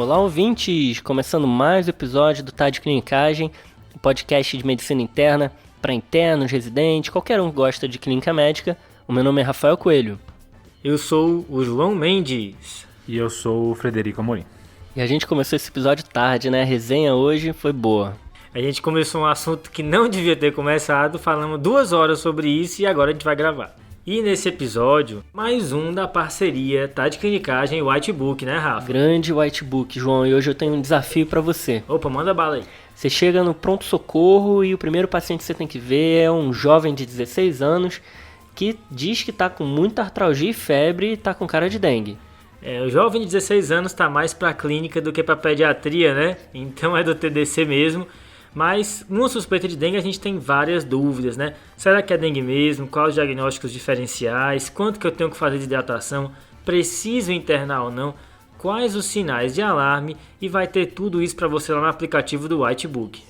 Olá, ouvintes! Começando mais um episódio do Tá de Clinicagem, um podcast de medicina interna para internos, residentes, qualquer um que gosta de clínica médica. O meu nome é Rafael Coelho. Eu sou o João Mendes. E eu sou o Frederico Amorim. E a gente começou esse episódio tarde, né? A resenha hoje foi boa. A gente começou um assunto que não devia ter começado, falamos 2 horas sobre isso e agora a gente vai gravar. E nesse episódio, mais um da parceria Tá de Clinicagem e Whitebook, né, Rafa? Grande Whitebook, João, e hoje eu tenho um desafio para você. Opa, manda bala aí. Você chega no pronto-socorro e o primeiro paciente que você tem que ver é um jovem de 16 anos que diz que tá com muita artralgia e febre e tá com cara de dengue. O jovem de 16 anos tá mais pra clínica do que pra pediatria, né? Então é do TDC mesmo. Mas, numa suspeita de dengue, a gente tem várias dúvidas, né? Será que é dengue mesmo? Quais os diagnósticos diferenciais? Quanto que eu tenho que fazer de hidratação? Preciso internar ou não? Quais os sinais de alarme? E vai ter tudo isso para você lá no aplicativo do Whitebook.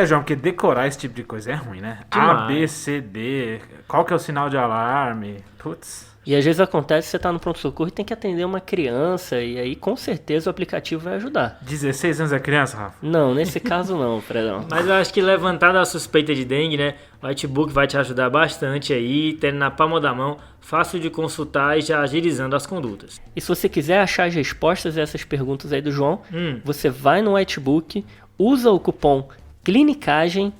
João, porque decorar esse tipo de coisa é ruim, né? Demais. A, B, C, D, qual que é o sinal de alarme? Putz. E às vezes acontece que você tá no pronto-socorro e tem que atender uma criança, e aí com certeza o aplicativo vai ajudar. 16 anos é criança, Rafa? Não, nesse caso não, Fredão. Mas eu acho que levantada a suspeita de dengue, né? O Whitebook vai te ajudar bastante aí, tendo na palma da mão, fácil de consultar e já agilizando as condutas. E se você quiser achar as respostas a essas perguntas aí do João, você vai no Whitebook, usa o cupom CLINICAGEM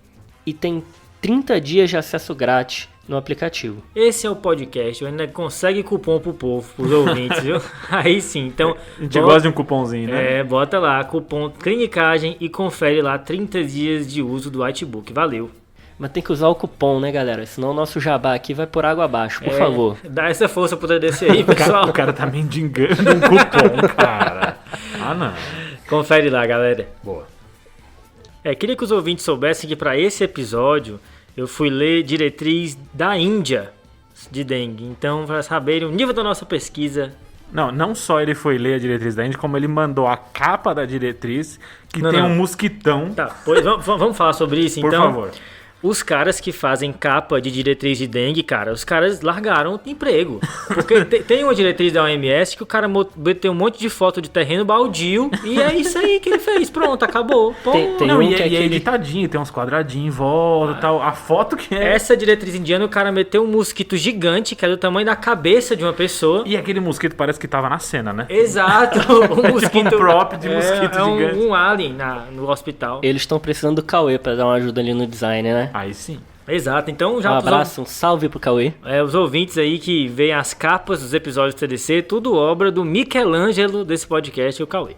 e tem 30 dias de acesso grátis no aplicativo. Esse é o podcast, ainda consegue cupom pro povo, pros ouvintes, viu? Aí sim, então... A gente gosta de um cupomzinho, né? Bota lá, cupom CLINICAGEM e confere lá 30 dias de uso do Whitebook, valeu. Mas tem que usar o cupom, né, galera? Senão o nosso jabá aqui vai por água abaixo, por favor. Dá essa força pro TDC aí, pessoal. O cara tá mendigando um cupom, cara. Ah, não. Confere lá, galera. Boa. Queria que os ouvintes soubessem que para esse episódio eu fui ler diretriz da Índia de dengue. Então, para saberem o nível da nossa pesquisa... Não só ele foi ler a diretriz da Índia, como ele mandou a capa da diretriz, que tem um mosquitão. Tá, pois vamos falar sobre isso, então. Por favor. Os caras que fazem capa de diretriz de dengue, cara, os caras largaram o emprego. Porque tem uma diretriz da OMS que o cara tem um monte de foto de terreno baldio e é isso aí que ele fez. Pronto, acabou. Tem é editadinho, tem uns quadradinhos em volta e tal. A foto que é... Essa diretriz indiana, o cara meteu um mosquito gigante, que é do tamanho da cabeça de uma pessoa. E aquele mosquito parece que tava na cena, né? Exato. Um mosquito... um prop de mosquito gigante. Um alien no hospital. Eles estão precisando do Cauê pra dar uma ajuda ali no design, né? Aí sim. Exato, então já... Um abraço, um salve pro Cauê. Os ouvintes aí que veem as capas dos episódios do TDC, tudo obra do Michelangelo desse podcast, o Cauê.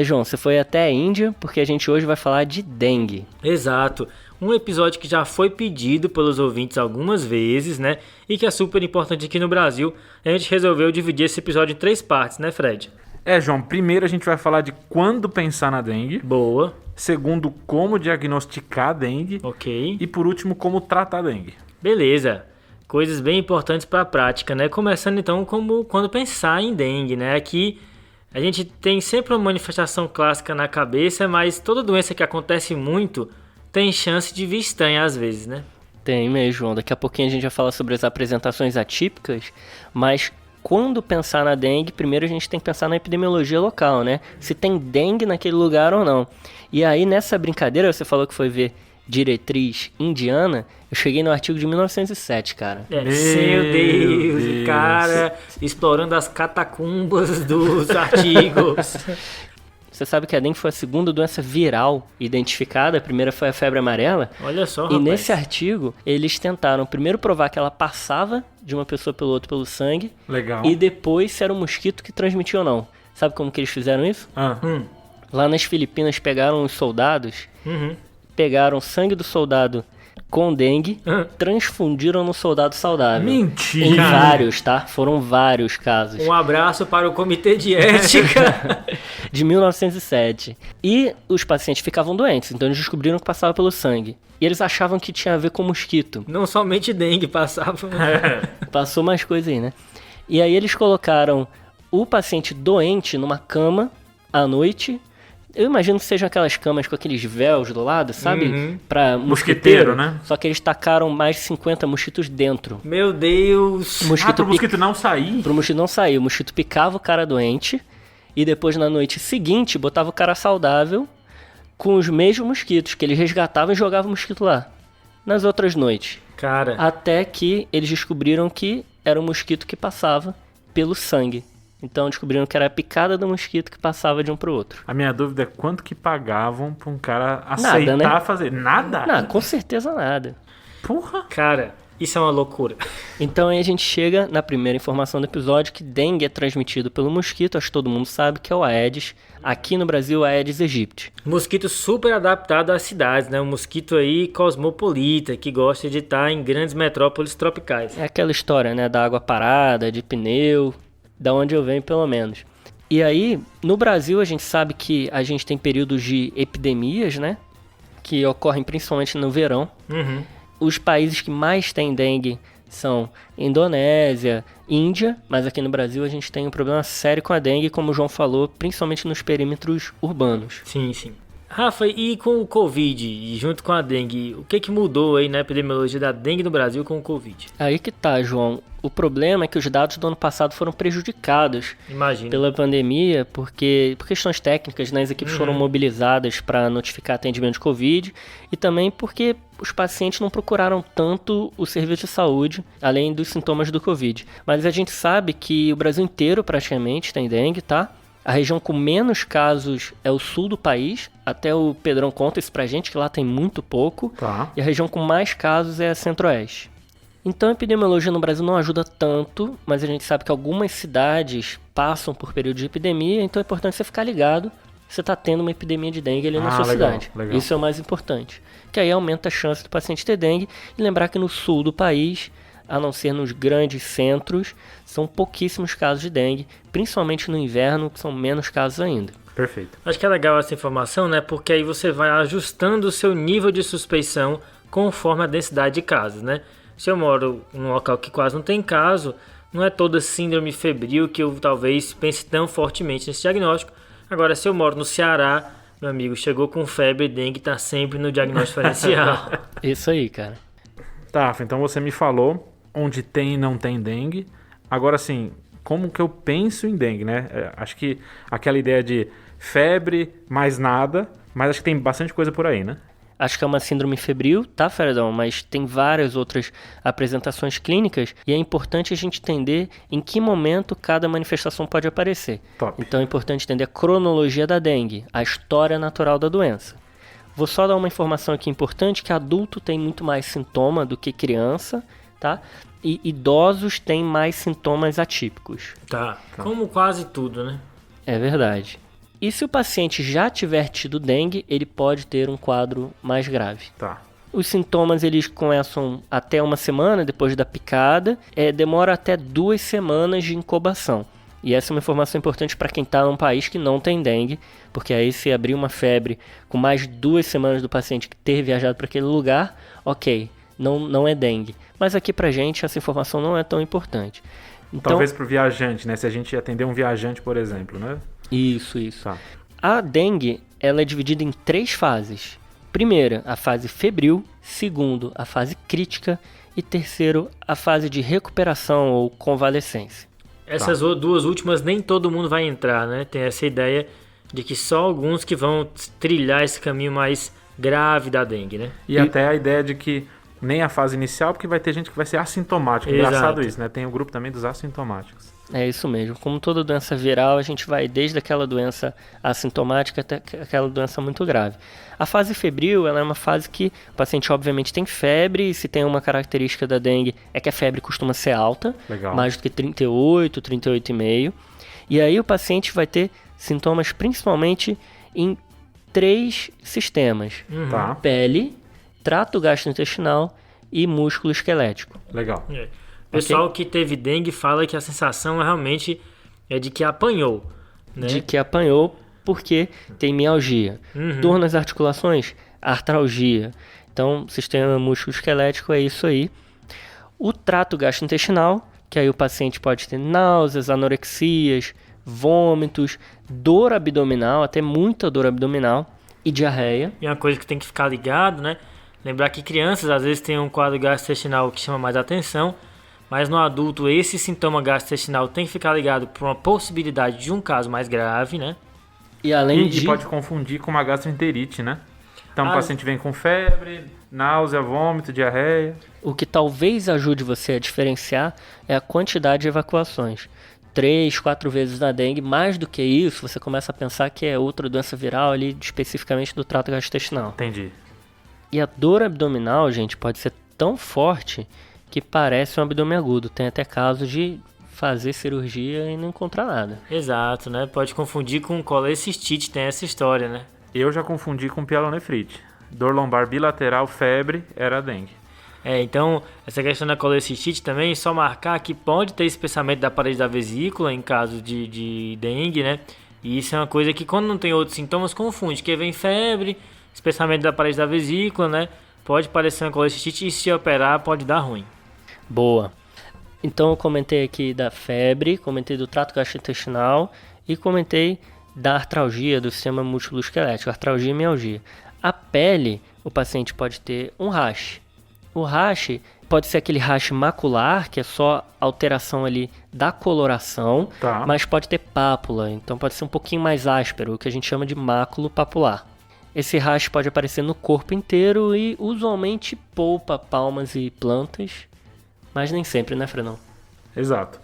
João, você foi até a Índia porque a gente hoje vai falar de dengue. Exato, um episódio que já foi pedido pelos ouvintes algumas vezes, né? E que é super importante aqui no Brasil. A gente resolveu dividir esse episódio em 3 partes, né, Fred? João, primeiro a gente vai falar de quando pensar na dengue. Boa. Segundo, como diagnosticar a dengue. Ok. E por último, como tratar a dengue. Beleza. Coisas bem importantes para a prática, né? Começando então como quando pensar em dengue, né? Aqui a gente tem sempre uma manifestação clássica na cabeça, mas toda doença que acontece muito tem chance de vir estranha às vezes, né? Tem mesmo, João. Daqui a pouquinho a gente vai falar sobre as apresentações atípicas, mas quando pensar na dengue, primeiro a gente tem que pensar na epidemiologia local, né? Se tem dengue naquele lugar ou não. E aí nessa brincadeira, você falou que foi ver diretriz indiana, eu cheguei no artigo de 1907, cara. Meu Deus, cara, explorando as catacumbas dos artigos. Você sabe que a dengue foi a segunda doença viral identificada, a primeira foi a febre amarela. Olha só, rapaz. E nesse artigo, eles tentaram primeiro provar que ela passava de uma pessoa pelo outro pelo sangue. Legal. E depois se era um mosquito que transmitia ou não. Sabe como que eles fizeram isso? Lá nas Filipinas pegaram os soldados, pegaram o sangue do soldado com dengue, transfundiram no soldado saudável. Mentira! Em vários, tá? Foram vários casos. Um abraço para o Comitê de Ética. De 1907. E os pacientes ficavam doentes, então eles descobriram que passava pelo sangue. E eles achavam que tinha a ver com mosquito. Não somente dengue passava. Passou mais coisa aí, né? E aí eles colocaram o paciente doente numa cama à noite. Eu imagino que sejam aquelas camas com aqueles véus do lado, sabe? Pra mosquiteiro, né? Só que eles tacaram mais de 50 mosquitos dentro. Meu Deus! Pro mosquito não sair? Pro mosquito não sair. O mosquito picava o cara doente e depois na noite seguinte botava o cara saudável com os mesmos mosquitos, que eles resgatavam e jogavam o mosquito lá, nas outras noites. Cara. Até que eles descobriram que era um mosquito que passava pelo sangue. Então descobriram que era a picada do mosquito que passava de um pro outro. A minha dúvida é quanto que pagavam pra um cara Nada, aceitar né? fazer? Nada? Não, com certeza nada. Porra! Cara, isso é uma loucura. Então aí a gente chega na primeira informação do episódio, que dengue é transmitido pelo mosquito, acho que todo mundo sabe que é o Aedes. Aqui no Brasil, o Aedes aegypti. Mosquito super adaptado às cidades, né? Um mosquito aí cosmopolita, que gosta de estar em grandes metrópoles tropicais. É aquela história, né, da água parada, de pneu, da onde eu venho pelo menos. E aí, no Brasil, a gente sabe que a gente tem períodos de epidemias, né, que ocorrem principalmente no verão. Uhum. Os países que mais têm dengue são Indonésia, Índia, mas aqui no Brasil a gente tem um problema sério com a dengue, como o João falou, principalmente nos perímetros urbanos. Sim, sim. Rafa, e com o Covid, e junto com a dengue, o que mudou aí na epidemiologia da dengue no Brasil com o Covid? Aí que tá, João. O problema é que os dados do ano passado foram prejudicados Imagina. pela pandemia, por questões técnicas, né? As equipes foram mobilizadas para notificar atendimento de Covid e também porque os pacientes não procuraram tanto o serviço de saúde, além dos sintomas do Covid. Mas a gente sabe que o Brasil inteiro praticamente tem dengue, tá? A região com menos casos é o sul do país, até o Pedrão conta isso pra gente, que lá tem muito pouco. Tá. E a região com mais casos é a centro-oeste. Então a epidemiologia no Brasil não ajuda tanto, mas a gente sabe que algumas cidades passam por período de epidemia, então é importante você ficar ligado se você está tendo uma epidemia de dengue ali na sua legal, cidade. legal. Isso é o mais importante, que aí aumenta a chance do paciente ter dengue. E lembrar que no sul do país, a não ser nos grandes centros, são pouquíssimos casos de dengue, principalmente no inverno, que são menos casos ainda. Perfeito. Acho que é legal essa informação, né? Porque aí você vai ajustando o seu nível de suspeição conforme a densidade de casos, né? Se eu moro num local que quase não tem caso, não é toda síndrome febril que eu talvez pense tão fortemente nesse diagnóstico. Agora, se eu moro no Ceará, meu amigo, chegou com febre, dengue tá sempre no diagnóstico diferencial. Isso aí, cara. Tá, então você me falou onde tem e não tem dengue. Agora, assim, como que eu penso em dengue, né? Acho que aquela ideia de febre, mais nada, mas acho que tem bastante coisa por aí, né? Acho que é uma síndrome febril, tá, Fredão? Mas tem várias outras apresentações clínicas e é importante a gente entender em que momento cada manifestação pode aparecer. Top. Então é importante entender a cronologia da dengue, a história natural da doença. Vou só dar uma informação aqui importante, que adulto tem muito mais sintoma do que criança, tá? E idosos têm mais sintomas atípicos. Tá, como quase tudo, né? É verdade. E se o paciente já tiver tido dengue, ele pode ter um quadro mais grave. Tá. Os sintomas eles começam até uma semana depois da picada, demora até 2 semanas de incubação. E essa é uma informação importante para quem está num país que não tem dengue, porque aí se abrir uma febre com mais de 2 semanas do paciente ter viajado para aquele lugar, ok, não é dengue. Mas aqui pra gente essa informação não é tão importante. Então, Talvez pro viajante, né? Se a gente atender um viajante, por exemplo, né? Isso. Tá. A dengue, ela é dividida em 3 fases. Primeira, a fase febril. Segundo, a fase crítica. E terceiro, a fase de recuperação ou convalescência. Essas duas últimas nem todo mundo vai entrar, né? Tem essa ideia de que só alguns que vão trilhar esse caminho mais grave da dengue, né? E até a ideia de que nem a fase inicial, porque vai ter gente que vai ser assintomática. Engraçado isso, né? Tem o grupo também dos assintomáticos. É isso mesmo. Como toda doença viral, a gente vai desde aquela doença assintomática até aquela doença muito grave. A fase febril, ela é uma fase que o paciente obviamente tem febre, e se tem uma característica da dengue é que a febre costuma ser alta, Legal. mais do que 38, 38,5. E aí o paciente vai ter sintomas principalmente em 3 sistemas. Tá. Pele, trato gastrointestinal e músculo esquelético. Legal. É. O pessoal que teve dengue fala que a sensação realmente é de que apanhou, né? De que apanhou porque tem mialgia. Dor nas articulações, artralgia. Então, sistema músculo-esquelético é isso aí. O trato gastrointestinal, que aí o paciente pode ter náuseas, anorexias, vômitos, dor abdominal, até muita dor abdominal e diarreia. E uma coisa que tem que ficar ligado, né? Lembrar que crianças às vezes têm um quadro gastrointestinal que chama mais atenção, Mas no adulto, esse sintoma gastrointestinal tem que ficar ligado para uma possibilidade de um caso mais grave, né? E além E pode confundir com uma gastroenterite, né? Então o paciente vem com febre, náusea, vômito, diarreia. O que talvez ajude você a diferenciar é a quantidade de evacuações. 3, 4 vezes na dengue, mais do que isso, você começa a pensar que é outra doença viral ali, especificamente do trato gastrointestinal. Entendi. E a dor abdominal, gente, pode ser tão forte que parece um abdômen agudo. Tem até caso de fazer cirurgia e não encontrar nada. Exato, né? Pode confundir com colecistite, tem essa história, né? Eu já confundi com pielonefrite. Dor lombar bilateral, febre, era dengue. Então, essa questão da colecistite também, só marcar que pode ter espessamento da parede da vesícula em caso de dengue, né? E isso é uma coisa que quando não tem outros sintomas, confunde, que vem febre, espessamento da parede da vesícula, né? Pode parecer uma colecistite e se operar pode dar ruim. Boa. Então eu comentei aqui da febre, comentei do trato gastrointestinal e comentei da artralgia do sistema músculo-esquelético, artralgia e mialgia. A pele, o paciente pode ter um rash. O rash pode ser aquele rash macular, que é só alteração ali da coloração, mas pode ter pápula, então pode ser um pouquinho mais áspero, o que a gente chama de máculo papular. Esse rash pode aparecer no corpo inteiro e usualmente polpa, palmas e plantas, mas nem sempre, né, Frenão? Exato.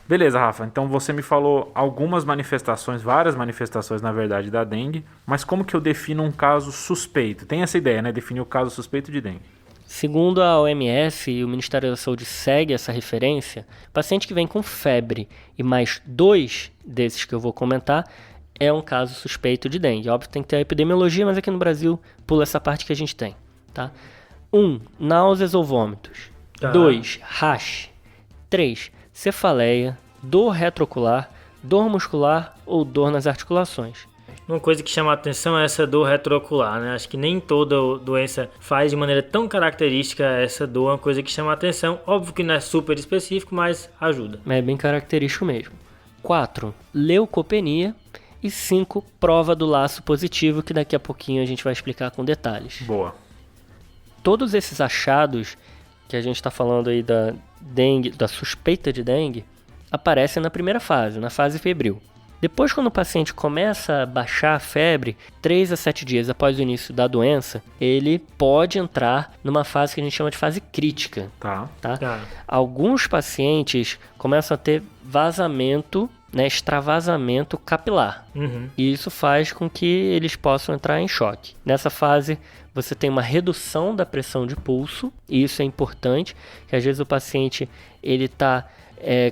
Beleza, Rafa. Então você me falou algumas manifestações, várias manifestações, na verdade, da dengue, mas como que eu defino um caso suspeito? Tem essa ideia, né? Definir o caso suspeito de dengue. Segundo a OMS e o Ministério da Saúde segue essa referência, paciente que vem com febre e mais 2 desses que eu vou comentar é um caso suspeito de dengue. Óbvio, tem que ter a epidemiologia, mas aqui no Brasil pula essa parte que a gente tem, tá? 1. Náuseas ou vômitos. 2. Rash. 3. Cefaleia, dor retroocular, dor muscular ou dor nas articulações. Uma coisa que chama a atenção é essa dor retroocular, né? Acho que nem toda doença faz de maneira tão característica essa dor, é uma coisa que chama a atenção. Óbvio que não é super específico, mas ajuda. É bem característico mesmo. 4. Leucopenia. E 5. Prova do laço positivo, que daqui a pouquinho a gente vai explicar com detalhes. Boa. Todos esses achados que a gente está falando aí da dengue, da suspeita de dengue, aparecem na primeira fase, na fase febril. Depois, quando o paciente começa a baixar a febre, 3 a 7 dias após o início da doença, ele pode entrar numa fase que a gente chama de fase crítica. Tá? Alguns pacientes começam a ter vazamento, né, extravasamento capilar. E isso faz com que eles possam entrar em choque. Nessa fase, você tem uma redução da pressão de pulso, e isso é importante, que às vezes o paciente ele está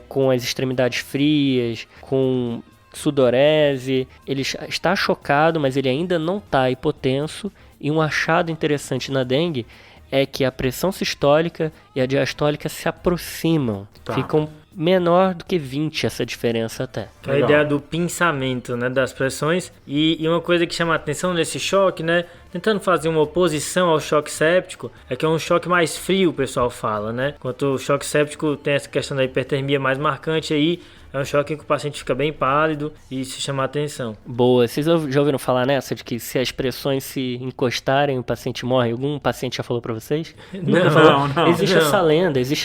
com as extremidades frias, com sudorese, ele está chocado, mas ele ainda não está hipotenso. E um achado interessante na dengue é que a pressão sistólica e a diastólica se aproximam, ficam menor do que 20 essa diferença até. A ideia do pinçamento, né, das pressões. E uma coisa que chama a atenção nesse choque, né, tentando fazer uma oposição ao choque séptico, é que é um choque mais frio, o pessoal fala, né? Enquanto o choque séptico tem essa questão da hipertermia mais marcante aí, é um choque em que o paciente fica bem pálido e isso chama a atenção. Boa. Vocês já ouviram falar nessa de que se as pressões se encostarem, o paciente morre? Algum paciente já falou pra vocês? Não. Existe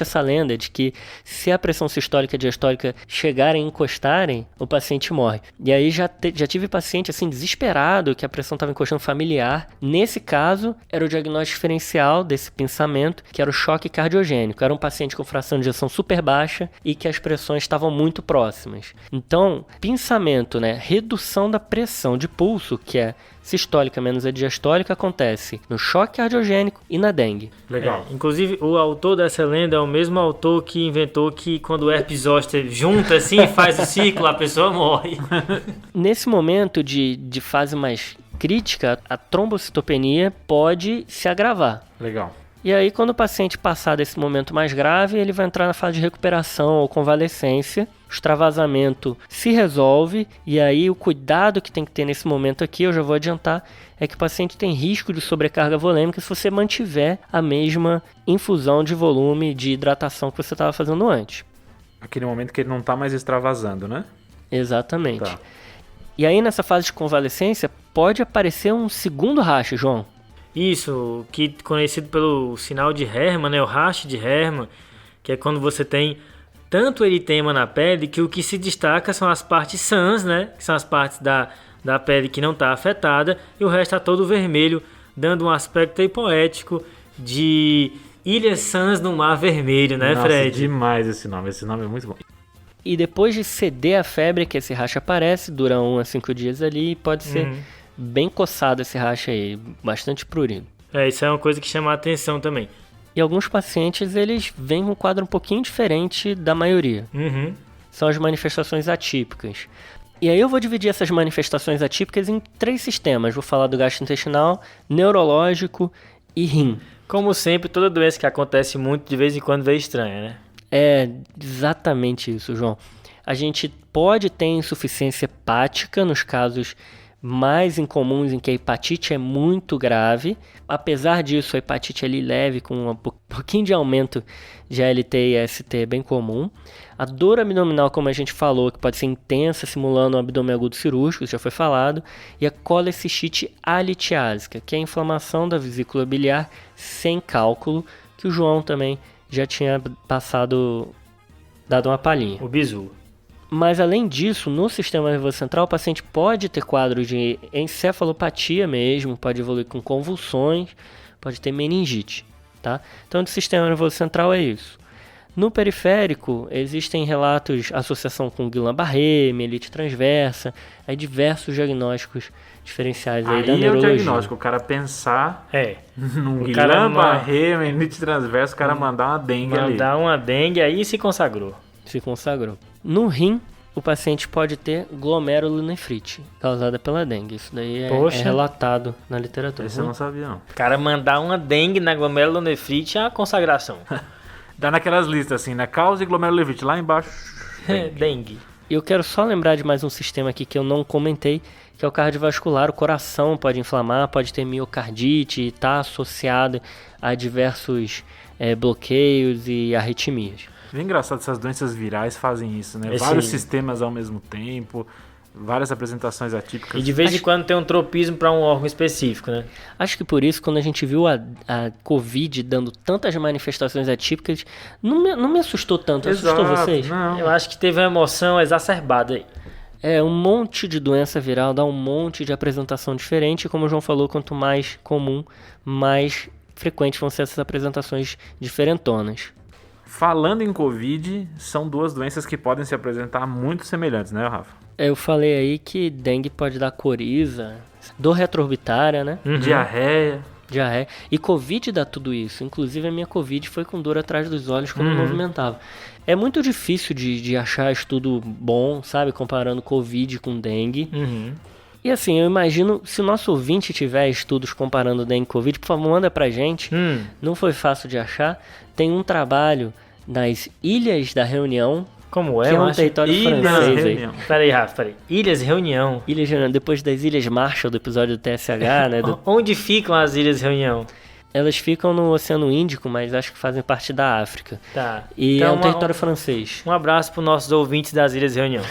essa lenda de que se a pressão sistólica e diastólica chegarem e encostarem, o paciente morre. E aí já tive paciente assim desesperado que a pressão estava encostando familiar. Nesse caso, era o diagnóstico diferencial desse pensamento, que era o choque cardiogênico. Era um paciente com fração de ejeção super baixa e que as pressões estavam muito próximas. Então, pinçamento, né, redução da pressão de pulso, que é sistólica menos a diastólica, acontece no choque cardiogênico e na dengue. Legal. Inclusive, o autor dessa lenda é o mesmo autor que inventou que quando o herpes zoster junta assim e faz o ciclo, a pessoa morre. Nesse momento de fase mais crítica, a trombocitopenia pode se agravar. Legal. E aí, quando o paciente passar desse momento mais grave, ele vai entrar na fase de recuperação ou convalescência. O extravasamento se resolve e aí o cuidado que tem que ter nesse momento aqui, eu já vou adiantar, é que o paciente tem risco de sobrecarga volêmica se você mantiver a mesma infusão de volume de hidratação que você estava fazendo antes. Aquele momento que ele não está mais extravasando, né? Exatamente. Tá. E aí, nessa fase de convalescência, pode aparecer um segundo rash, João. Isso, que conhecido pelo sinal de Hermann, né, o rash de Hermann, que é quando você tem tanto eritema na pele que o que se destaca são as partes sãs, né? Que são as partes da pele que não está afetada, e o resto está todo vermelho, dando um aspecto aí poético de Ilhas Sãs no Mar Vermelho, né, Nossa, Fred? demais esse nome é muito bom. E depois de ceder a febre, que esse racha aparece, dura 1 a 5 dias ali, e pode ser bem coçado esse racha aí, bastante prurido. Isso é uma coisa que chama a atenção também. E alguns pacientes, eles vêm com um quadro um pouquinho diferente da maioria. São as manifestações atípicas. E aí eu vou dividir essas manifestações atípicas em 3 sistemas. Vou falar do gastrointestinal, neurológico e rim. Como sempre, toda doença que acontece muito, de vez em quando, vem estranha, né? É exatamente isso, João. A gente pode ter insuficiência hepática nos casos mais incomuns em que a hepatite é muito grave. Apesar disso, a hepatite ali leve, com um pouquinho de aumento de ALT e AST é bem comum. A dor abdominal, como a gente falou, que pode ser intensa, simulando um abdômen agudo cirúrgico, isso já foi falado. E a colecistite alitiásica, que é a inflamação da vesícula biliar sem cálculo, que o João também já tinha dado uma palhinha. O bizu. Mas além disso, no sistema nervoso central, o paciente pode ter quadro de encefalopatia mesmo, pode evoluir com convulsões, pode ter meningite, tá? Então, do sistema nervoso central é isso. No periférico, existem relatos, associação com Guillain-Barré, mielite transversa, aí diversos diagnósticos diferenciais aí da Aí é o neurologia. diagnóstico, o cara pensar num O cara Guillain-Barré, meningite transversa, o cara mandar uma dengue ali. Mandar uma dengue, aí se consagrou. Se consagrou. No rim, o paciente pode ter glomerulonefrite, causada pela dengue. Isso daí é relatado na literatura. Esse eu não sabia, não. O cara mandar uma dengue na glomerulonefrite é a consagração. Dá naquelas listas assim, né? Causa e glomerulonefrite, lá embaixo. Dengue. E eu quero só lembrar de mais um sistema aqui que eu não comentei, que é o cardiovascular. O coração pode inflamar, pode ter miocardite e está associado a diversos bloqueios e arritmias. É engraçado, essas doenças virais fazem isso, né? Sim. Vários sistemas ao mesmo tempo, várias apresentações atípicas. E de vez em quando tem um tropismo para um órgão específico, né? Acho que por isso, quando a gente viu a Covid dando tantas manifestações atípicas, não me assustou tanto. Assustou vocês? Não. Eu acho que teve uma emoção exacerbada aí. Um monte de doença viral dá um monte de apresentação diferente. E como o João falou, quanto mais comum, mais frequentes vão ser essas apresentações diferentonas. Falando em Covid, são 2 doenças que podem se apresentar muito semelhantes, né, Rafa? Eu falei aí que dengue pode dar coriza, dor retroorbitária, né? Diarreia. E Covid dá tudo isso. Inclusive a minha Covid foi com dor atrás dos olhos quando eu movimentava. É muito difícil de achar estudo bom, sabe? Comparando Covid com dengue. E assim, eu imagino, se o nosso ouvinte tiver estudos comparando dengue e Covid, por favor, manda pra gente. Não foi fácil de achar. Tem um trabalho nas Ilhas da Reunião. Como é? Que é um território francês aí. Peraí, Rafa, Ilhas Reunião. Ilhas Reunião, depois das Ilhas Marshall, do episódio do TSH, né? Onde ficam as Ilhas Reunião? Elas ficam no Oceano Índico, mas acho que fazem parte da África. Tá. E então, é um território francês. Um abraço para os nossos ouvintes das Ilhas Reunião.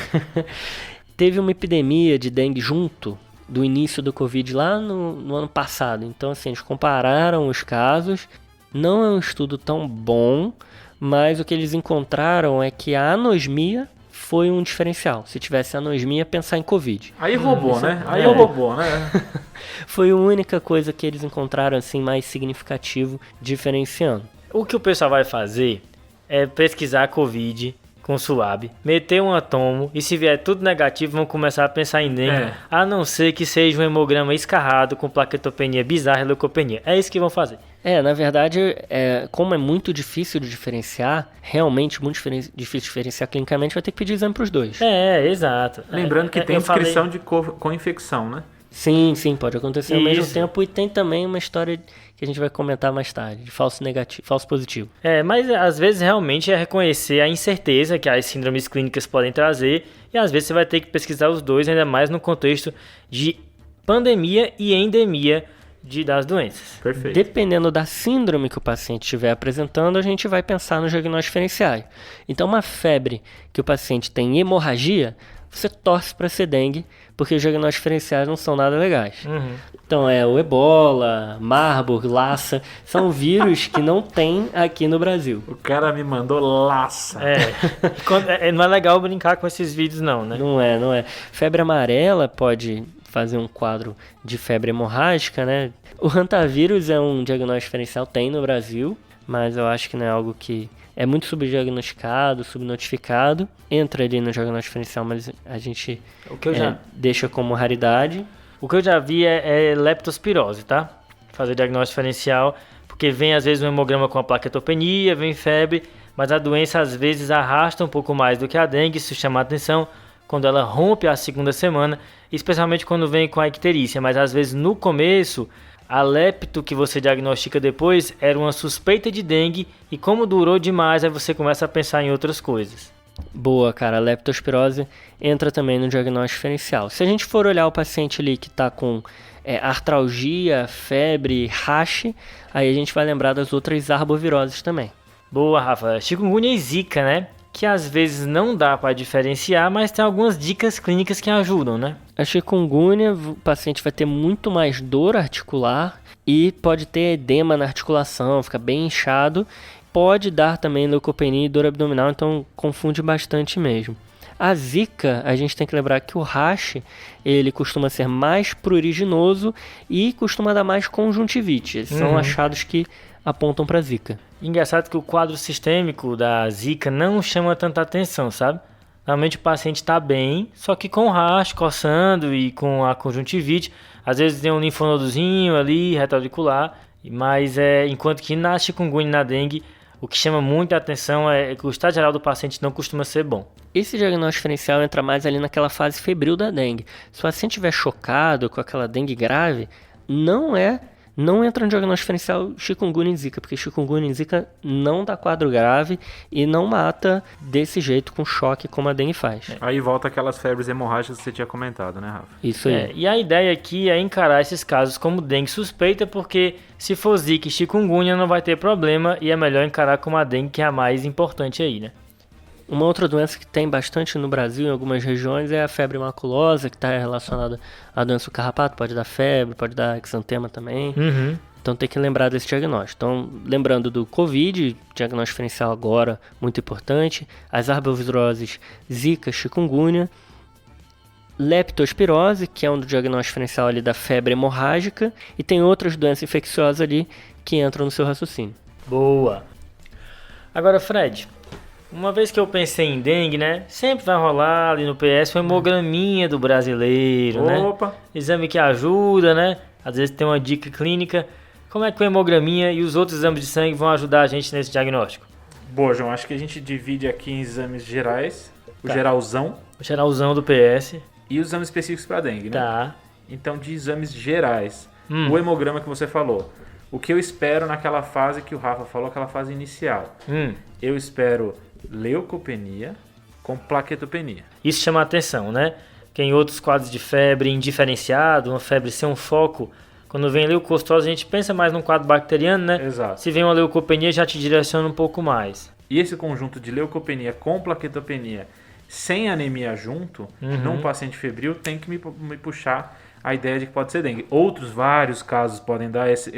Teve uma epidemia de dengue junto do início do Covid lá no ano passado. Então, assim, eles compararam os casos. Não é um estudo tão bom, mas o que eles encontraram é que a anosmia foi um diferencial. Se tivesse anosmia, pensar em Covid. Aí roubou, né? Aí roubou, né? Foi a única coisa que eles encontraram assim mais significativo, diferenciando. O que o pessoal vai fazer é pesquisar Covid com suave, meter um atomo e se vier tudo negativo vão começar a pensar em dengue, a não ser que seja um hemograma escarrado com plaquetopenia bizarra e leucopenia. É isso que vão fazer. Na verdade, como é muito difícil de diferenciar, realmente muito difícil de diferenciar clinicamente, vai ter que pedir exame para os dois. Exato. Lembrando que tem descrição de co-infecção, né? Sim, pode acontecer ao mesmo tempo. E tem também uma história que a gente vai comentar mais tarde, de falso negativo, falso positivo. Mas às vezes realmente é reconhecer a incerteza que as síndromes clínicas podem trazer, e às vezes você vai ter que pesquisar os dois, ainda mais no contexto de pandemia e endemia das doenças. Perfeito. Dependendo da síndrome que o paciente estiver apresentando, a gente vai pensar no diagnóstico diferencial. Então, uma febre que o paciente tem hemorragia, você torce para ser dengue, porque os diagnósticos diferenciais não são nada legais. Então o ebola, Marburg, Lassa, são vírus que não tem aqui no Brasil. O cara me mandou Lassa. Não é legal brincar com esses vídeos não, né? Não é. Febre amarela pode fazer um quadro de febre hemorrágica, né? O hantavírus é um diagnóstico diferencial, tem no Brasil, mas eu acho que não é algo que é muito subdiagnosticado, subnotificado. Entra ali no diagnóstico diferencial, mas a gente deixa como raridade. O que eu já vi é leptospirose, tá? Fazer diagnóstico diferencial, porque vem às vezes um hemograma com a plaquetopenia, vem febre, mas a doença às vezes arrasta um pouco mais do que a dengue, isso chama a atenção quando ela rompe a segunda semana, especialmente quando vem com a icterícia, mas às vezes no começo a lepto que você diagnostica depois era uma suspeita de dengue e como durou demais, aí você começa a pensar em outras coisas. Boa, cara. A leptospirose entra também no diagnóstico diferencial. Se a gente for olhar o paciente ali que está com artralgia, febre, rache, aí a gente vai lembrar das outras arboviroses também. Boa, Rafa. Chikungunya e Zika, né? Que às vezes não dá para diferenciar, mas tem algumas dicas clínicas que ajudam, né? A chikungunya, o paciente vai ter muito mais dor articular e pode ter edema na articulação, fica bem inchado. Pode dar também leucopenia e dor abdominal, então confunde bastante mesmo. A Zika, a gente tem que lembrar que o rache, ele costuma ser mais pruriginoso e costuma dar mais conjuntivite. São achados que apontam para Zika. Engraçado que o quadro sistêmico da Zika não chama tanta atenção, sabe? Normalmente o paciente está bem, só que com rache, coçando e com a conjuntivite. Às vezes tem um linfonodozinho ali, retroauricular, mas enquanto que na chikungunya e na dengue, o que chama muita atenção é que o estado geral do paciente não costuma ser bom. Esse diagnóstico diferencial entra mais ali naquela fase febril da dengue. Se o paciente estiver chocado com aquela dengue grave, não entra no diagnóstico diferencial chikungunya e Zika, porque chikungunya e Zika não dá quadro grave e não mata desse jeito com choque como a dengue faz. Aí volta aquelas febres hemorrágicas que você tinha comentado, né, Rafa? Isso aí. E a ideia aqui é encarar esses casos como dengue suspeita, porque se for Zika e chikungunya não vai ter problema e é melhor encarar como a dengue, que é a mais importante aí, né? Uma outra doença que tem bastante no Brasil, em algumas regiões, é a febre maculosa, que está relacionada à doença do carrapato. Pode dar febre, pode dar exantema também. Então tem que lembrar desse diagnóstico. Então, lembrando do Covid, diagnóstico diferencial agora, muito importante. As arboviroses Zika, chikungunya. Leptospirose, que é um do diagnóstico diferencial ali da febre hemorrágica. E tem outras doenças infecciosas ali que entram no seu raciocínio. Boa! Agora, Fred, uma vez que eu pensei em dengue, né? Sempre vai rolar ali no PS uma hemograminha do brasileiro, né? Exame que ajuda, né? Às vezes tem uma dica clínica. Como é que a hemograminha e os outros exames de sangue vão ajudar a gente nesse diagnóstico? Boa, João. Acho que a gente divide aqui em exames gerais. O geralzão. O geralzão do PS. E os exames específicos para dengue, né? Tá. Então, de exames gerais. O hemograma que você falou. O que eu espero naquela fase que o Rafa falou, aquela fase inicial. Eu espero leucopenia com plaquetopenia. Isso chama a atenção, né? Que em outros quadros de febre indiferenciado, uma febre sem um foco, quando vem leucocitose a gente pensa mais num quadro bacteriano, né? Exato. Se vem uma leucopenia já te direciona um pouco mais. E esse conjunto de leucopenia com plaquetopenia sem anemia junto, num paciente febril, tem que me puxar a ideia de que pode ser dengue. Outros vários casos podem dar esse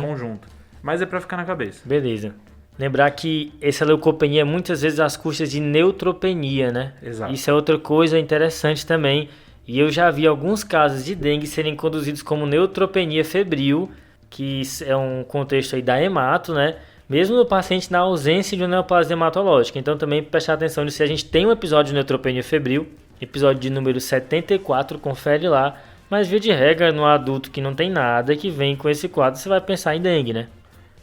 conjunto, mas é para ficar na cabeça. Beleza. Lembrar que essa leucopenia é muitas vezes às custas de neutropenia, né? Exato. Isso é outra coisa interessante também. E eu já vi alguns casos de dengue serem conduzidos como neutropenia febril, que é um contexto aí da hemato, né? Mesmo no paciente na ausência de uma neoplasia hematológica. Então também prestar atenção nisso. Se a gente tem um episódio de neutropenia febril, episódio de número 74, confere lá. Mas via de regra, no adulto que não tem nada, que vem com esse quadro, você vai pensar em dengue, né?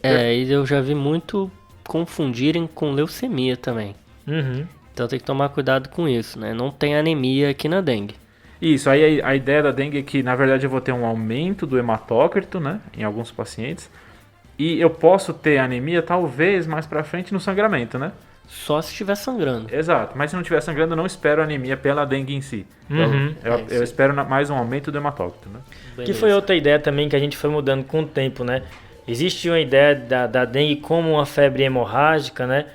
E eu já vi muito confundirem com leucemia também. Então tem que tomar cuidado com isso, né? Não tem anemia aqui na dengue. Isso, aí a ideia da dengue é que, na verdade, eu vou ter um aumento do hematócrito, né? Em alguns pacientes. E eu posso ter anemia, talvez, mais pra frente no sangramento, né? Só se estiver sangrando. Exato, mas se não estiver sangrando, eu não espero anemia pela dengue em si. Eu espero mais um aumento do hematócrito, né? Que foi outra ideia também que a gente foi mudando com o tempo, né? Existe uma ideia da dengue como uma febre hemorrágica, né?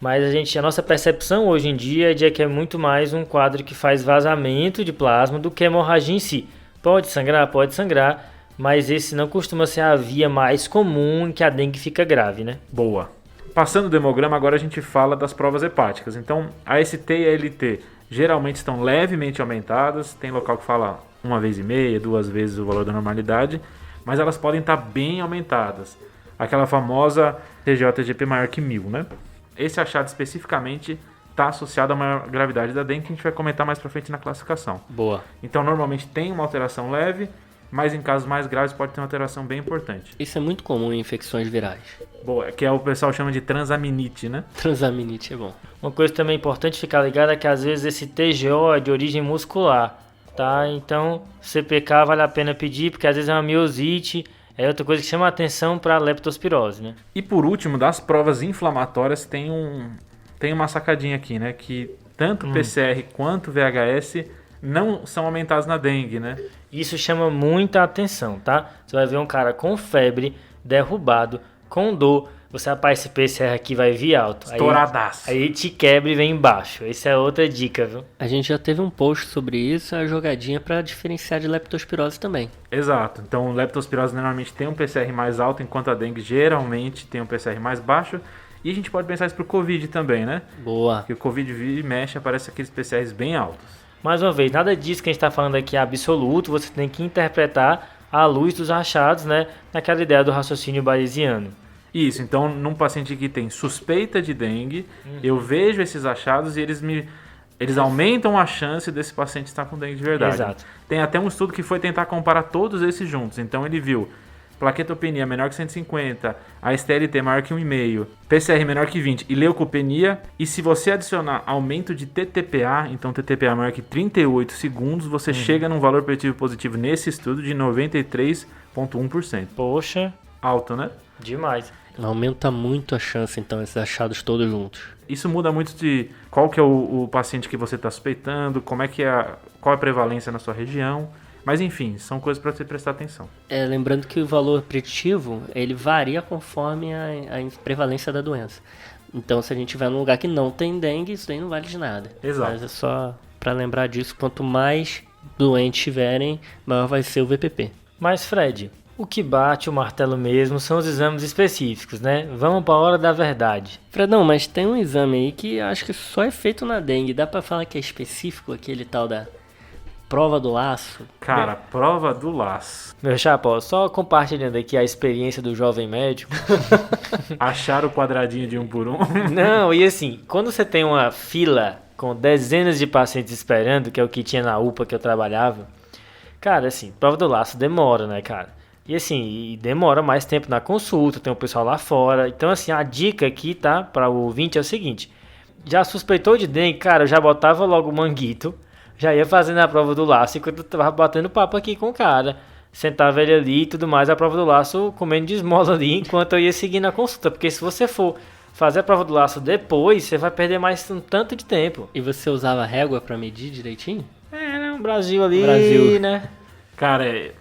Mas a nossa percepção hoje em dia é de que é muito mais um quadro que faz vazamento de plasma do que hemorragia em si. Pode sangrar, mas esse não costuma ser a via mais comum em que a dengue fica grave, né? Boa. Passando do hemograma, agora a gente fala das provas hepáticas. Então, a ST e a LT geralmente estão levemente aumentadas. Tem local que fala 1,5 vezes, 2 vezes o valor da normalidade, mas elas podem estar bem aumentadas. Aquela famosa TGO-TGP maior que 1000, né? Esse achado especificamente está associado à maior gravidade da dengue, que a gente vai comentar mais pra frente na classificação. Boa. Então, normalmente tem uma alteração leve, mas em casos mais graves pode ter uma alteração bem importante. Isso é muito comum em infecções virais. Boa, que é o pessoal chama de transaminite, né? Transaminite é bom. Uma coisa também importante ficar ligado é que às vezes esse TGO é de origem muscular, tá? Então, CPK vale a pena pedir, porque às vezes é uma miosite, é outra coisa que chama a atenção para a leptospirose, né? E por último, das provas inflamatórias, tem uma sacadinha aqui, né? Que tanto PCR quanto VHS não são aumentados na dengue, né? Isso chama muita atenção, tá? Você vai ver um cara com febre, derrubado, com dor. Você, rapaz, esse PCR aqui vai vir alto. Estouradaço. Aí te quebra e vem embaixo. Essa é outra dica, viu? A gente já teve um post sobre isso, a jogadinha para diferenciar de leptospirose também. Exato. Então, leptospirose normalmente tem um PCR mais alto, enquanto a dengue geralmente tem um PCR mais baixo. E a gente pode pensar isso pro Covid também, né? Boa. Porque o Covid vira e mexe, aparece aqueles PCRs bem altos. Mais uma vez, nada disso que a gente está falando aqui é absoluto. Você tem que interpretar à luz dos achados, né? Naquela ideia do raciocínio bayesiano. Isso, então num paciente que tem suspeita de dengue, eu vejo esses achados e eles aumentam a chance desse paciente estar com dengue de verdade. Exato. Tem até um estudo que foi tentar comparar todos esses juntos. Então ele viu plaquetopenia menor que 150, a STLT maior que 1,5, PCR menor que 20 e leucopenia. E se você adicionar aumento de TTPA, então TTPA maior que 38 segundos, você chega num valor preditivo positivo nesse estudo de 93,1%. Poxa, Alto, né? demais. Aumenta muito a chance, então, esses achados todos juntos. Isso muda muito de qual que é o paciente que você está suspeitando, qual é a prevalência na sua região. Mas enfim, são coisas para você prestar atenção. Lembrando que o valor preditivo, ele varia conforme a prevalência da doença. Então, se a gente estiver num lugar que não tem dengue, isso aí não vale de nada. Exato. Mas é só para lembrar disso, quanto mais doentes tiverem, maior vai ser o VPP. Mas Fred, o que bate o martelo mesmo são os exames específicos, né? Vamos para a hora da verdade. Fredão, mas tem um exame aí que acho que só é feito na dengue. Dá para falar que é específico, aquele tal da prova do laço? Cara, prova do laço. Meu chapa, só compartilhando aqui a experiência do jovem médico. Achar o quadradinho de 1 por 1. Não, e assim, quando você tem uma fila com dezenas de pacientes esperando, que é o que tinha na UPA que eu trabalhava, cara, assim, prova do laço demora, né, cara? E assim, demora mais tempo na consulta, tem o pessoal lá fora. Então, assim, a dica aqui, tá, para o ouvinte é o seguinte: já suspeitou de dengue, cara, eu já botava logo o manguito, já ia fazendo a prova do laço enquanto eu tava batendo papo aqui com o cara. Sentava ele ali e tudo mais, a prova do laço comendo de esmola ali enquanto eu ia seguindo a consulta. Porque se você for fazer a prova do laço depois, você vai perder mais um tanto de tempo. E você usava régua para medir direitinho? No Brasil ali, Brasil. né? Cara,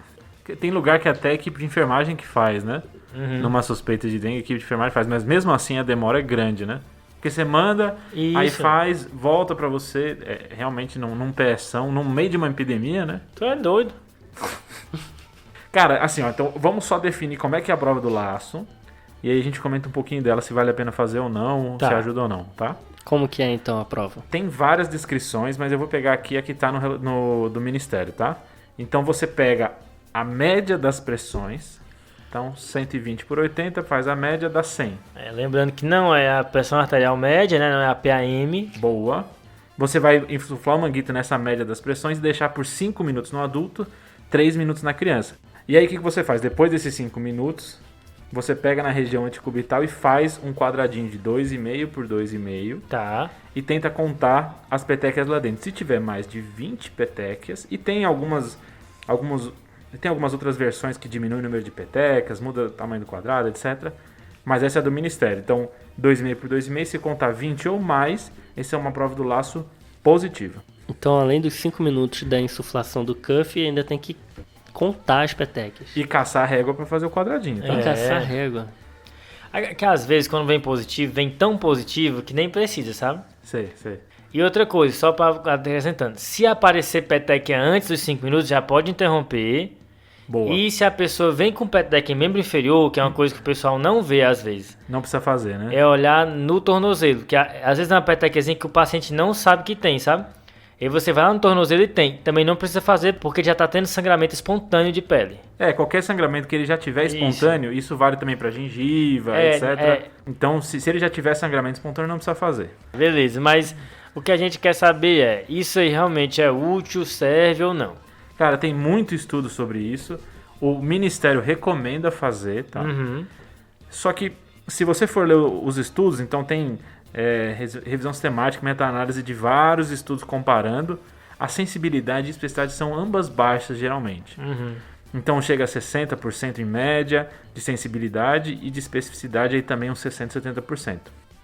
tem lugar que até a equipe de enfermagem que faz, né? Numa suspeita de dengue, a equipe de enfermagem faz. Mas mesmo assim a demora é grande, né? Porque você manda, aí faz, volta pra você, realmente num PSão, no meio de uma epidemia, né? Tu é doido. Cara, assim, ó, então vamos só definir como é que é a prova do laço. E aí a gente comenta um pouquinho dela, se vale a pena fazer ou não, Tá. se ajuda ou não, tá? Como que é então a prova? Tem várias descrições, mas eu vou pegar aqui a que tá do Ministério, tá? Então você pega a média das pressões, então 120 por 80 faz a média dá 100. Lembrando que não é a pressão arterial média, né? Não é a PAM. Boa. Você vai insuflar o manguito nessa média das pressões e deixar por 5 minutos no adulto, 3 minutos na criança. E aí o que você faz? Depois desses 5 minutos, você pega na região anticubital e faz um quadradinho de 2,5 por 2,5 Tá. e tenta contar as petequias lá dentro. Se tiver mais de 20 petequias, e tem algumas outras versões que diminuem o número de petequias, muda o tamanho do quadrado, etc. Mas essa é do Ministério. Então, 2,5 por 2,5, se contar 20 ou mais, essa é uma prova do laço positiva. Então, além dos 5 minutos da insuflação do cuff, ainda tem que contar as petequias. E caçar a régua para fazer o quadradinho, tá? Tem que caçar a régua. Que às vezes quando vem positivo, vem tão positivo que nem precisa, sabe? Sei. E outra coisa, só para acrescentando, se aparecer petequia antes dos 5 minutos, já pode interromper. Boa. E se a pessoa vem com petequia em membro inferior, que é uma coisa que o pessoal não vê às vezes, Não precisa fazer, né? é olhar no tornozelo, que às vezes é uma petequiazinha que o paciente não sabe que tem, sabe? E você vai lá no tornozelo e tem. Também não precisa fazer porque já está tendo sangramento espontâneo de pele. Qualquer sangramento que ele já tiver espontâneo, isso vale também pra gengiva, etc. Então, se ele já tiver sangramento espontâneo, não precisa fazer. Beleza, mas o que a gente quer saber é, isso aí realmente é útil, serve ou não? Cara, tem muito estudo sobre isso. O Ministério recomenda fazer, tá? Só que, se você for ler os estudos, então tem revisão sistemática, meta-análise de vários estudos comparando. A sensibilidade e especificidade são ambas baixas, geralmente. Então, chega a 60% em média de sensibilidade e de especificidade aí também uns 60%, 70%.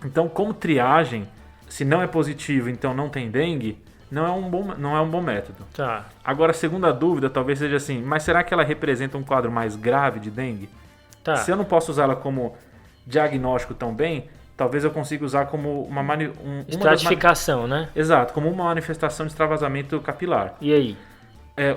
Então, como triagem, se não é positivo, então não tem dengue, não é um bom método. Tá. Agora, a segunda dúvida talvez seja assim, mas será que ela representa um quadro mais grave de dengue? Tá. Se eu não posso usá-la como diagnóstico também, talvez eu consiga usar como Estratificação, né? Exato, como uma manifestação de extravasamento capilar. E aí?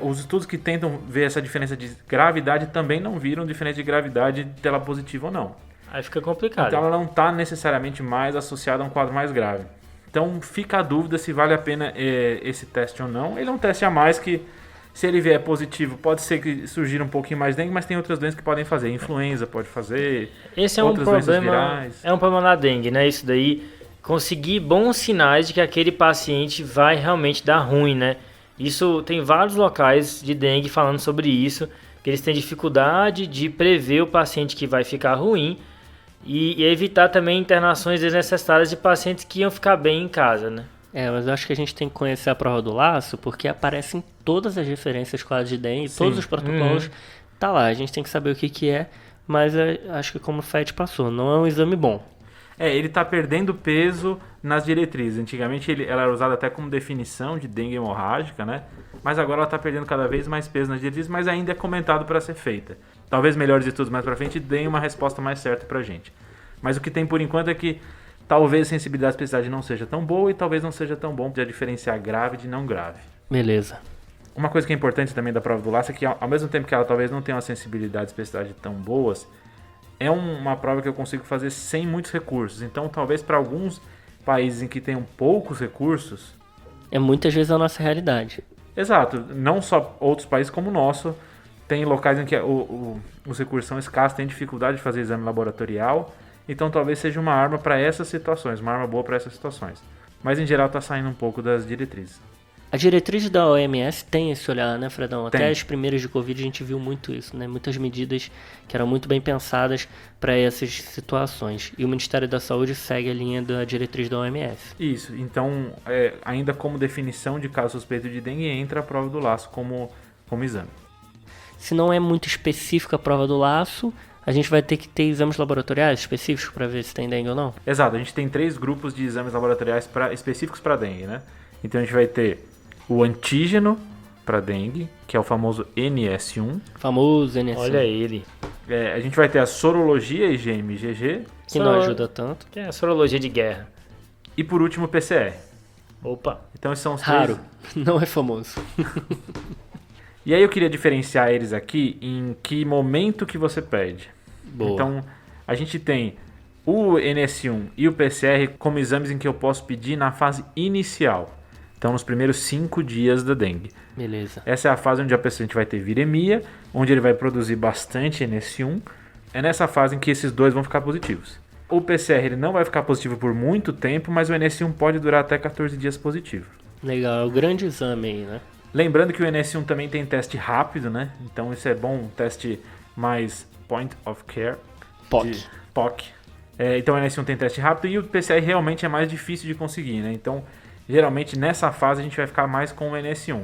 Os estudos que tentam ver essa diferença de gravidade também não viram diferença de gravidade dela positiva ou não. Aí fica complicado. Então ela não está necessariamente mais associada a um quadro mais grave. Então fica a dúvida se vale a pena esse teste ou não. Ele é um teste a mais que, se ele vier positivo, pode ser que surgira um pouquinho mais dengue, mas tem outras doenças que podem fazer. Influenza pode fazer, Esse é um outras doenças problema, virais. é um problema na dengue, né? Isso daí, conseguir bons sinais de que aquele paciente vai realmente dar ruim, né? Isso tem vários locais de dengue falando sobre isso, que eles têm dificuldade de prever o paciente que vai ficar ruim e evitar também internações desnecessárias de pacientes que iam ficar bem em casa, né? Mas eu acho que a gente tem que conhecer a prova do laço, porque aparecem todas as referências quadros de dengue, todos os protocolos, tá lá, a gente tem que saber o que é, mas acho que como o FET passou, não é um exame bom. Ele está perdendo peso nas diretrizes. Antigamente ela era usada até como definição de dengue hemorrágica, né? Mas agora ela está perdendo cada vez mais peso nas diretrizes, mas ainda é comentado para ser feita. Talvez melhores estudos mais para frente deem uma resposta mais certa para a gente. Mas o que tem por enquanto é que talvez a sensibilidade e especificidade não seja tão boa e talvez não seja tão bom para diferenciar grave de não grave. Beleza. Uma coisa que é importante também da prova do laço é que, ao mesmo tempo que ela talvez não tenha uma sensibilidade e especificidade tão boas, é uma prova que eu consigo fazer sem muitos recursos. Então, talvez para alguns países em que tenham poucos recursos... É muitas vezes a nossa realidade. Exato. Não só outros países como o nosso. Tem locais em que os recursos são escassos, tem dificuldade de fazer exame laboratorial. Então, talvez seja uma arma para essas situações, uma arma boa para essas situações. Mas, em geral, está saindo um pouco das diretrizes. A diretriz da OMS tem esse olhar, né, Fredão? Até Tem. as primeiras de Covid a gente viu muito isso, né? Muitas medidas que eram muito bem pensadas para essas situações. E o Ministério da Saúde segue a linha da diretriz da OMS. Isso. Então, ainda como definição de caso suspeito de dengue, entra a prova do laço como exame. Se não é muito específica a prova do laço, a gente vai ter que ter exames laboratoriais específicos para ver se tem dengue ou não? Exato. A gente tem 3 grupos de exames laboratoriais específicos para dengue, né? Então, a gente vai ter o antígeno para dengue, que é o famoso NS1. Famoso NS1. Olha ele. A gente vai ter a sorologia IgM-IgG. Que não ajuda tanto. Que é a sorologia de guerra. E por último o PCR. Opa. Então esses são os 3. Raro. Não é famoso. E aí eu queria diferenciar eles aqui em que momento que você pede. Boa. Então a gente tem o NS1 e o PCR como exames em que eu posso pedir na fase inicial. Então, nos primeiros 5 dias da dengue. Beleza. Essa é a fase onde a paciente vai ter viremia, onde ele vai produzir bastante NS1. É nessa fase em que esses dois vão ficar positivos. O PCR ele não vai ficar positivo por muito tempo, mas o NS1 pode durar até 14 dias positivo. Legal, é o grande exame aí, né? Lembrando que o NS1 também tem teste rápido, né? Então isso é bom, um teste mais point of care. POC. POC. Então o NS1 tem teste rápido e o PCR realmente é mais difícil de conseguir, né? Então, geralmente nessa fase a gente vai ficar mais com o NS1.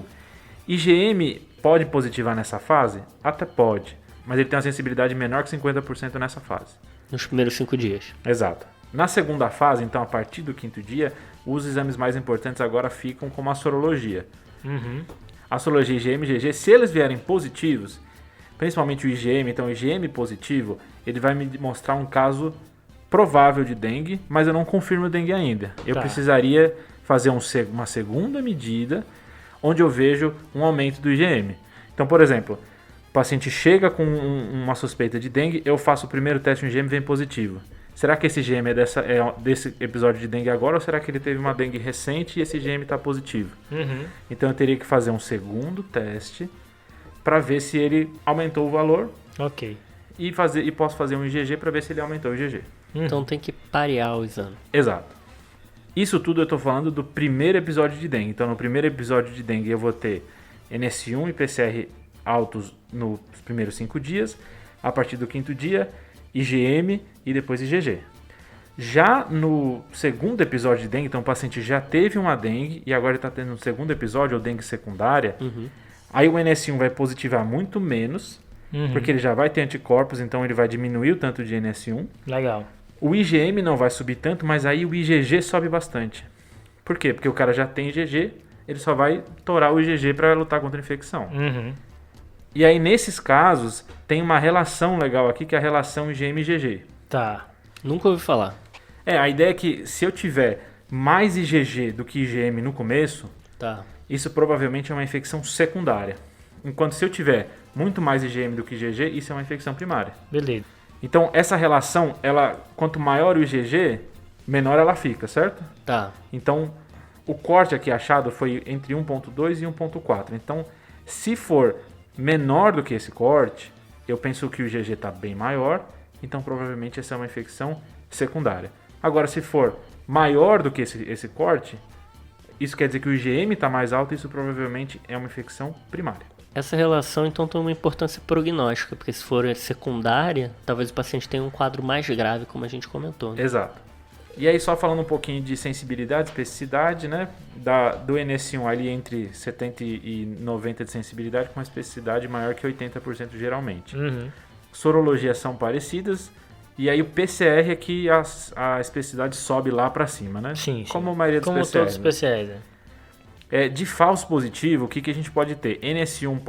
IgM pode positivar nessa fase? Até pode, mas ele tem uma sensibilidade menor que 50% nessa fase. Nos primeiros 5 dias. Exato. Na segunda fase, então a partir do 5º dia, os exames mais importantes agora ficam como a sorologia. A sorologia IgM e IgG, se eles vierem positivos, principalmente o IgM, então o IgM positivo, ele vai me mostrar um caso provável de dengue, mas eu não confirmo dengue ainda. Eu precisaria fazer uma segunda medida onde eu vejo um aumento do IgM. Então, por exemplo, o paciente chega com uma suspeita de dengue, eu faço o primeiro teste, o IgM vem positivo. Será que esse IgM é desse episódio de dengue agora ou será que ele teve uma dengue recente e esse IgM está positivo? Então eu teria que fazer um segundo teste para ver se ele aumentou o valor. Ok. E posso fazer um IgG para ver se ele aumentou o IgG. Então tem que parear o exame. Exato. Isso tudo eu estou falando do primeiro episódio de dengue. Então no primeiro episódio de dengue eu vou ter NS1 e PCR altos nos primeiros 5 dias. A partir do 5º dia, IgM e depois IgG. Já no segundo episódio de dengue, então o paciente já teve uma dengue e agora ele está tendo um segundo episódio, ou dengue secundária, aí o NS1 vai positivar muito menos, porque ele já vai ter anticorpos, então ele vai diminuir o tanto de NS1. Legal. O IgM não vai subir tanto, mas aí o IgG sobe bastante. Por quê? Porque o cara já tem IgG, ele só vai torar o IgG para lutar contra a infecção. E aí, nesses casos, tem uma relação legal aqui, que é a relação IgM-IgG. Tá. Nunca ouvi falar. A ideia é que se eu tiver mais IgG do que IgM no começo, isso provavelmente é uma infecção secundária. Enquanto se eu tiver muito mais IgM do que IgG, isso é uma infecção primária. Beleza. Então, essa relação, quanto maior o IgG, menor ela fica, certo? Tá. Então, o corte aqui achado foi entre 1.2 e 1.4. Então, se for menor do que esse corte, eu penso que o IgG está bem maior, então provavelmente essa é uma infecção secundária. Agora, se for maior do que esse corte, isso quer dizer que o IgM está mais alto, isso provavelmente é uma infecção primária. Essa relação então tem uma importância prognóstica, porque se for secundária, talvez o paciente tenha um quadro mais grave, como a gente comentou. Né? Exato. E aí só falando um pouquinho de sensibilidade, especificidade, né? Do NS1 ali entre 70 e 90 de sensibilidade, com uma especificidade maior que 80% geralmente. Sorologias são parecidas, e aí o PCR é que a especificidade sobe lá para cima, né? Sim. Como a maioria dos Como PCRs. todos os PCRs, De falso positivo, o que a gente pode ter? NS1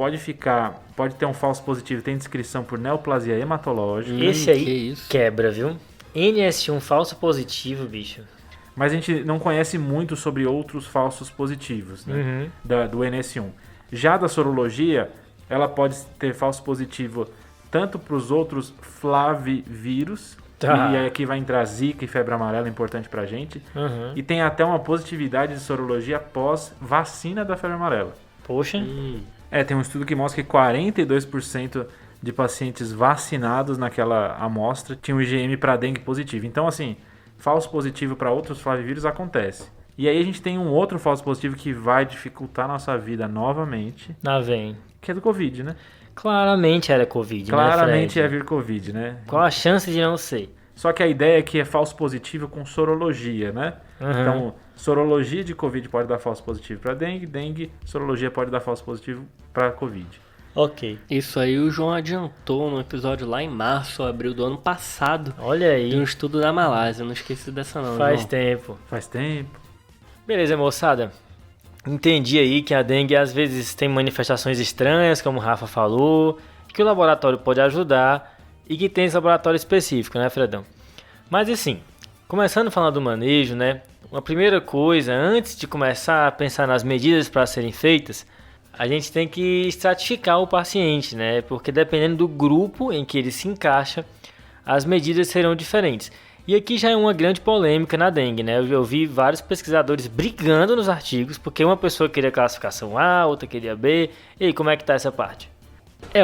pode ter um falso positivo, tem descrição por neoplasia hematológica. Esse aí quebra, viu? NS1 falso positivo, bicho. Mas a gente não conhece muito sobre outros falsos positivos, né? Do NS1. Já da sorologia, ela pode ter falso positivo tanto para os outros flavivírus, e aí aqui vai entrar zika e febre amarela, importante pra gente, e tem até uma positividade de sorologia após vacina da febre amarela. Poxa. Tem um estudo que mostra que 42% de pacientes vacinados naquela amostra tinham IgM para dengue positivo. Então, assim, falso positivo para outros flavivírus acontece. E aí a gente tem um outro falso positivo que vai dificultar a nossa vida novamente. Lá vem. Que é do Covid, né? Claramente era Covid, Claramente né, ia vir Covid, né? Qual a chance de não ser? Só que a ideia é que é falso positivo com sorologia, né? Então, sorologia de Covid pode dar falso positivo para dengue, sorologia pode dar falso positivo para Covid. Ok. Isso aí o João adiantou no episódio lá em março, abril do ano passado. Olha aí. De um estudo da Malásia, não esqueci dessa não, Faz João. tempo. Faz tempo. Beleza, moçada. Entendi aí que a dengue às vezes tem manifestações estranhas, como o Rafa falou, que o laboratório pode ajudar e que tem esse laboratório específico, né, Fredão? Mas assim, começando falando do manejo, né? Uma primeira coisa, antes de começar a pensar nas medidas para serem feitas, a gente tem que estratificar o paciente, né? Porque dependendo do grupo em que ele se encaixa, as medidas serão diferentes. E aqui já é uma grande polêmica na dengue, né? Eu vi vários pesquisadores brigando nos artigos, porque uma pessoa queria classificação A, outra queria B. E aí, como é que tá essa parte?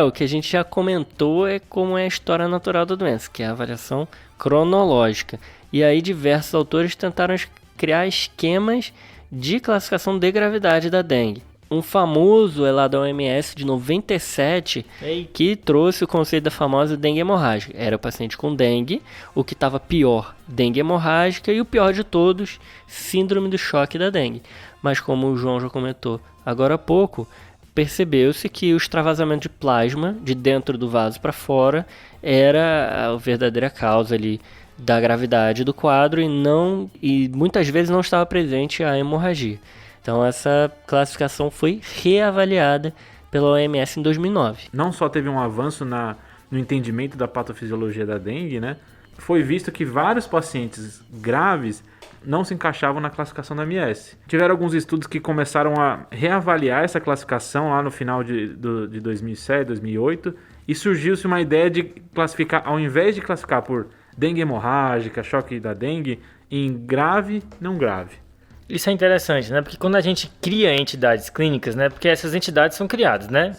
O que a gente já comentou é como é a história natural da doença, que é a avaliação cronológica. E aí diversos autores tentaram criar esquemas de classificação de gravidade da dengue. Um famoso é lá da OMS de 97, que trouxe o conceito da famosa dengue hemorrágica. Era o paciente com dengue, o que estava pior, dengue hemorrágica, e o pior de todos, síndrome do choque da dengue. Mas como o João já comentou agora há pouco, percebeu-se que o extravasamento de plasma de dentro do vaso para fora era a verdadeira causa ali da gravidade do quadro e muitas vezes não estava presente a hemorragia. Então essa classificação foi reavaliada pela OMS em 2009. Não só teve um avanço no entendimento da patofisiologia da dengue, né? foi visto que vários pacientes graves não se encaixavam na classificação da OMS. Tiveram alguns estudos que começaram a reavaliar essa classificação lá no final de 2007, 2008, e surgiu-se uma ideia de classificar, ao invés de classificar por dengue hemorrágica, choque da dengue, em grave, não grave. Isso é interessante, né? Porque quando a gente cria entidades clínicas, né? Porque essas entidades são criadas, né?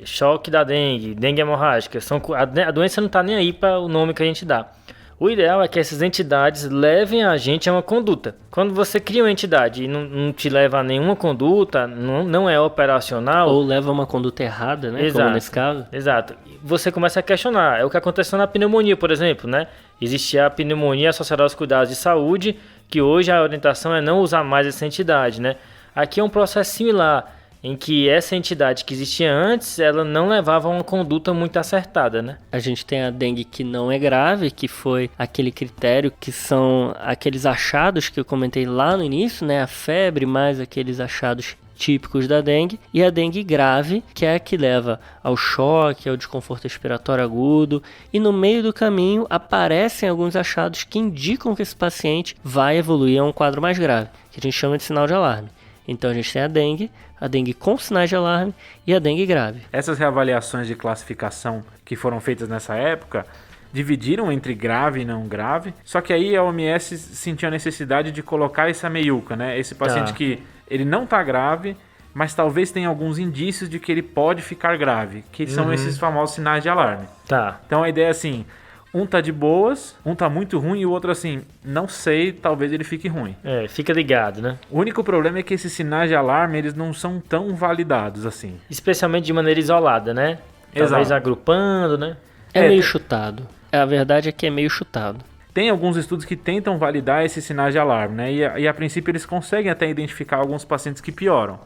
Choque da dengue, dengue hemorrágica, a doença não está nem aí para o nome que a gente dá. O ideal é que essas entidades levem a gente a uma conduta. Quando você cria uma entidade e não te leva a nenhuma conduta, não é operacional... Ou leva a uma conduta errada, né? Exato, como nesse caso. Exato. Você começa a questionar. É o que aconteceu na pneumonia, por exemplo, né? Existia a pneumonia associada aos cuidados de saúde, que hoje a orientação é não usar mais essa entidade, né? Aqui é um processo similar, em que essa entidade que existia antes, ela não levava a uma conduta muito acertada, né? A gente tem a dengue que não é grave, que foi aquele critério que são aqueles achados que eu comentei lá no início, né? A febre mais aqueles achados típicos da dengue, e a dengue grave, que é a que leva ao choque, ao desconforto respiratório agudo, e no meio do caminho aparecem alguns achados que indicam que esse paciente vai evoluir a um quadro mais grave, que a gente chama de sinal de alarme. Então a gente tem a dengue com sinais de alarme e a dengue grave. Essas reavaliações de classificação que foram feitas nessa época dividiram entre grave e não grave, só que aí a OMS sentiu a necessidade de colocar essa meiuca, né? Esse paciente que ele não está grave, mas talvez tenha alguns indícios de que ele pode ficar grave, que são esses famosos sinais de alarme. Tá. Então a ideia é assim, um tá de boas, um tá muito ruim e o outro assim, não sei, talvez ele fique ruim. Fica ligado, né? O único problema é que esses sinais de alarme, eles não são tão validados assim. Especialmente de maneira isolada, né? Talvez Exato. agrupando, né? É meio chutado. A verdade é que é meio chutado. Tem alguns estudos que tentam validar esses sinais de alarme, né? E a princípio eles conseguem até identificar alguns pacientes que pioram.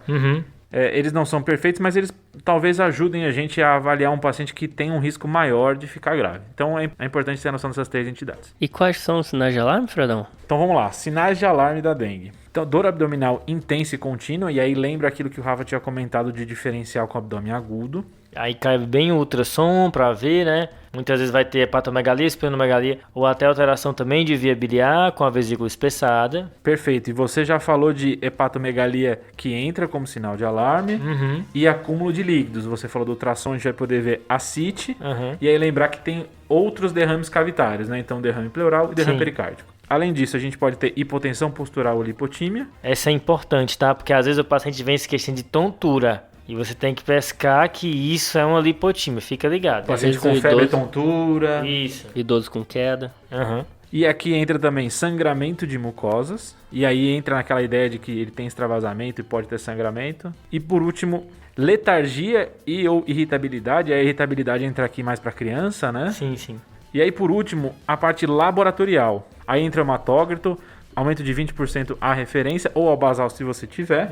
Eles não são perfeitos, mas eles talvez ajudem a gente a avaliar um paciente que tem um risco maior de ficar grave. Então é importante ter a noção dessas três entidades. E quais são os sinais de alarme, Fredão? Então vamos lá, sinais de alarme da dengue. Então, dor abdominal intensa e contínua, e aí lembra aquilo que o Rafa tinha comentado de diferencial com o abdômen agudo. Aí cai bem o ultrassom para ver, né? Muitas vezes vai ter hepatomegalia, esplenomegalia ou até alteração também de via biliar com a vesícula espessada. Perfeito. E você já falou de hepatomegalia que entra como sinal de alarme e acúmulo de líquidos. Você falou do ultrassom, a gente vai poder ver ascite. E aí lembrar que tem outros derrames cavitários, né? Então derrame pleural e derrame pericárdico. Além disso, a gente pode ter hipotensão postural ou lipotímia. Essa é importante, tá? Porque às vezes o paciente vem se queixando de tontura. E você tem que pescar que isso é uma lipotímia, fica ligado. Paciente com febre, tontura. Isso. Idoso com queda. E aqui entra também sangramento de mucosas. E aí entra naquela ideia de que ele tem extravasamento e pode ter sangramento. E por último, letargia e ou irritabilidade. A irritabilidade entra aqui mais para criança, né? Sim, sim. E aí por último, a parte laboratorial. Aí entra o hematócrito, aumento de 20% à referência ou ao basal se você tiver.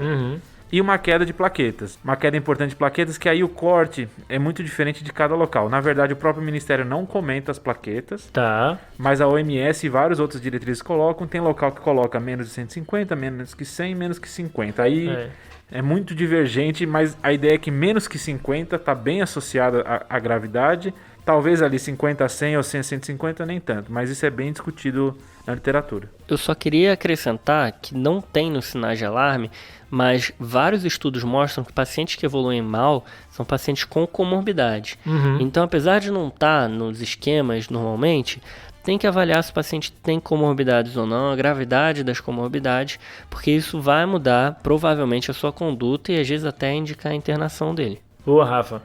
E uma queda de plaquetas. Uma queda importante de plaquetas, que aí o corte é muito diferente de cada local. Na verdade, o próprio Ministério não comenta as plaquetas. Tá. Mas a OMS e vários outros diretrizes colocam. Tem local que coloca menos de 150, menos que 100, menos que 50. Aí é muito divergente, mas a ideia é que menos que 50 está bem associada à gravidade. Talvez ali 50 a 100 ou 100 a 150 nem tanto, mas isso é bem discutido na literatura. Eu só queria acrescentar que não tem nos sinais de alarme, mas vários estudos mostram que pacientes que evoluem mal são pacientes com comorbidade. Então, apesar de não estar nos esquemas normalmente, tem que avaliar se o paciente tem comorbidades ou não, a gravidade das comorbidades, porque isso vai mudar provavelmente a sua conduta e às vezes até indicar a internação dele. Boa, Rafa.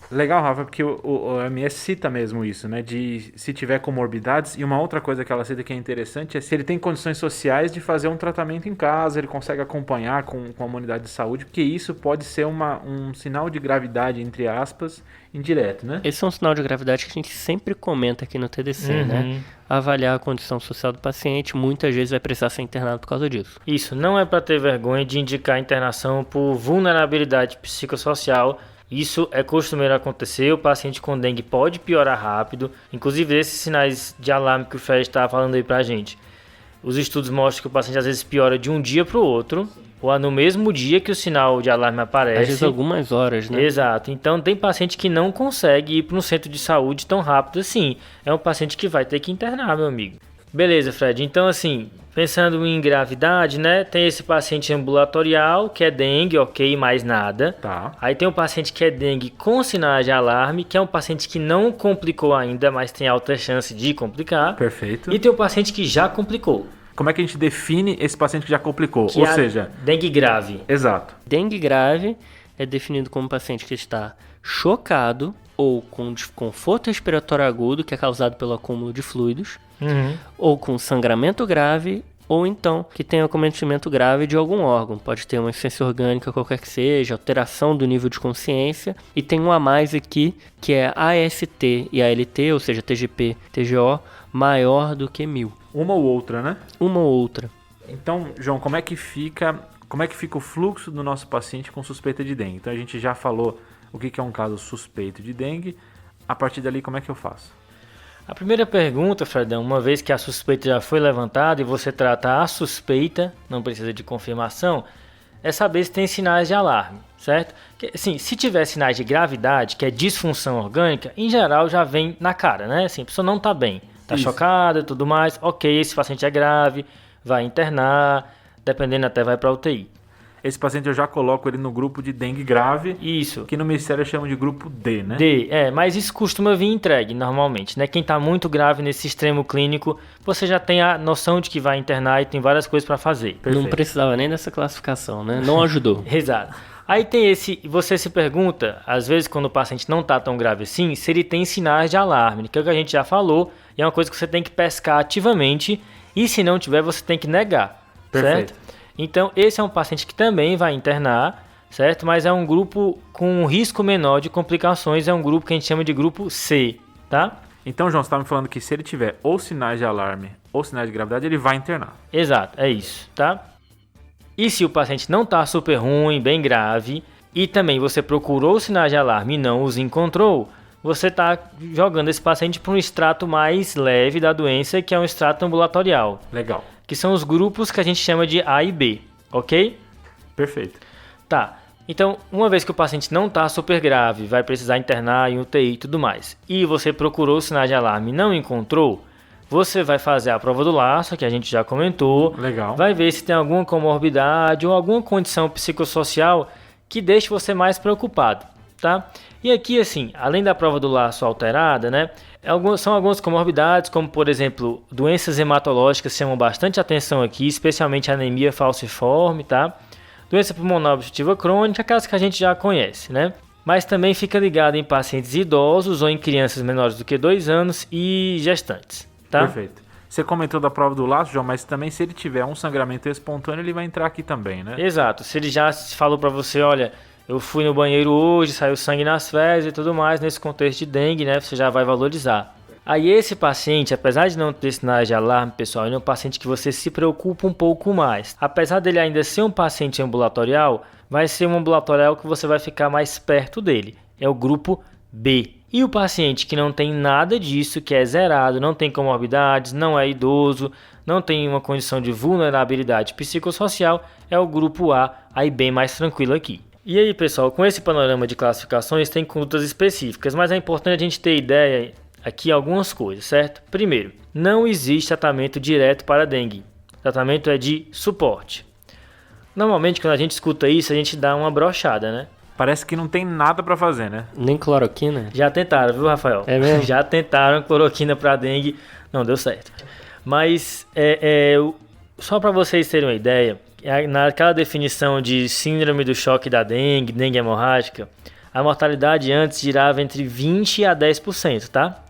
Legal, Rafa, porque o OMS cita mesmo isso, né? De se tiver comorbidades. E uma outra coisa que ela cita que é interessante é se ele tem condições sociais de fazer um tratamento em casa, ele consegue acompanhar com a unidade de saúde, porque isso pode ser um sinal de gravidade, entre aspas, indireto, né? Esse é um sinal de gravidade que a gente sempre comenta aqui no TDC, né? Avaliar a condição social do paciente, muitas vezes vai precisar ser internado por causa disso. Isso, não é para ter vergonha de indicar a internação por vulnerabilidade psicossocial. Isso é costumeiro acontecer, o paciente com dengue pode piorar rápido, inclusive esses sinais de alarme que o Fred estava falando aí pra gente. Os estudos mostram que o paciente às vezes piora de um dia para o outro, ou no mesmo dia que o sinal de alarme aparece. Às vezes algumas horas, né? Exato. Então tem paciente que não consegue ir para um centro de saúde tão rápido assim. É um paciente que vai ter que internar, meu amigo. Beleza, Fred. Então, assim, pensando em gravidade, né? Tem esse paciente ambulatorial, que é dengue, ok, mais nada. Tá. Aí tem um paciente que é dengue com sinais de alarme, que é um paciente que não complicou ainda, mas tem alta chance de complicar. Perfeito. E tem um paciente que já complicou. Como é que a gente define esse paciente que já complicou? Que Ou é a seja, dengue grave. exato. Dengue grave é definido como um paciente que está chocado ou com desconforto respiratório agudo, que é causado pelo acúmulo de fluidos, ou com sangramento grave, ou então que tem acometimento grave de algum órgão. Pode ter uma insuficiência orgânica, qualquer que seja, alteração do nível de consciência. E tem um a mais aqui, que é AST e ALT, ou seja, TGP, TGO, maior do que 1000. Uma ou outra, né? Uma ou outra. Então, João, como é que fica o fluxo do nosso paciente com suspeita de dengue? Então a gente já falou o que é um caso suspeito de dengue. A partir dali, como é que eu faço? A primeira pergunta, Fredão, uma vez que a suspeita já foi levantada e você trata a suspeita, não precisa de confirmação, é saber se tem sinais de alarme, certo? Assim, se tiver sinais de gravidade, que é disfunção orgânica, em geral já vem na cara, né? Assim, a pessoa não está bem, está chocada e tudo mais, ok, esse paciente é grave, vai internar, dependendo até vai para UTI. Esse paciente eu já coloco ele no grupo de dengue grave. Isso. Que no Ministério chama de grupo D, né? D, mas isso costuma vir entregue normalmente, né? Quem está muito grave nesse extremo clínico, você já tem a noção de que vai internar e tem várias coisas para fazer. Perfeito. Não precisava nem dessa classificação, né? Não ajudou. Exato. Aí tem você se pergunta, às vezes quando o paciente não está tão grave assim, se ele tem sinais de alarme, que é o que a gente já falou, e é uma coisa que você tem que pescar ativamente, e se não tiver, você tem que negar, Perfeito. certo? Então, esse é um paciente que também vai internar, certo? Mas é um grupo com um risco menor de complicações, é um grupo que a gente chama de grupo C, tá? Então, João, você estava me falando que se ele tiver ou sinais de alarme ou sinais de gravidade, ele vai internar. Exato, é isso, tá? E se o paciente não está super ruim, bem grave, e também você procurou sinais de alarme e não os encontrou, você está jogando esse paciente para um extrato mais leve da doença, que é um extrato ambulatorial. Legal. Que são os grupos que a gente chama de A e B, ok? Perfeito. Tá, então uma vez que o paciente não está super grave, vai precisar internar em UTI e tudo mais, e você procurou sinais de alarme e não encontrou, você vai fazer a prova do Lassa, que a gente já comentou. Legal. Vai ver se tem alguma comorbidade ou alguma condição psicossocial que deixe você mais preocupado, tá? E aqui, assim, além da prova do laço alterada, né, são algumas comorbidades, como, por exemplo, doenças hematológicas chamam bastante atenção aqui, especialmente a anemia falciforme, tá? Doença pulmonar obstrutiva crônica, aquelas que a gente já conhece, né? Mas também fica ligado em pacientes idosos ou em crianças menores do que 2 anos e gestantes, tá? Perfeito. Você comentou da prova do laço, João, mas também se ele tiver um sangramento espontâneo, ele vai entrar aqui também, né? Exato. Se ele já falou para você, olha, eu fui no banheiro hoje, saiu sangue nas fezes e tudo mais, nesse contexto de dengue, né? Você já vai valorizar. Aí esse paciente, apesar de não ter sinais de alarme, pessoal, ele é um paciente que você se preocupa um pouco mais. Apesar dele ainda ser um paciente ambulatorial, vai ser um ambulatorial que você vai ficar mais perto dele. É o grupo B. E o paciente que não tem nada disso, que é zerado, não tem comorbidades, não é idoso, não tem uma condição de vulnerabilidade psicossocial, é o grupo A, aí bem mais tranquilo aqui. E aí, pessoal, com esse panorama de classificações tem condutas específicas, mas é importante a gente ter ideia aqui algumas coisas, certo? Primeiro, não existe tratamento direto para dengue. O tratamento é de suporte. Normalmente, quando a gente escuta isso, a gente dá uma brochada, né? Parece que não tem nada pra fazer, né? Nem cloroquina? Já tentaram, viu, Rafael? É mesmo? Já tentaram cloroquina para dengue, não deu certo. Mas, só para vocês terem uma ideia, naquela definição de síndrome do choque da dengue, dengue hemorrágica, a mortalidade antes girava entre 20% a 10%, tá?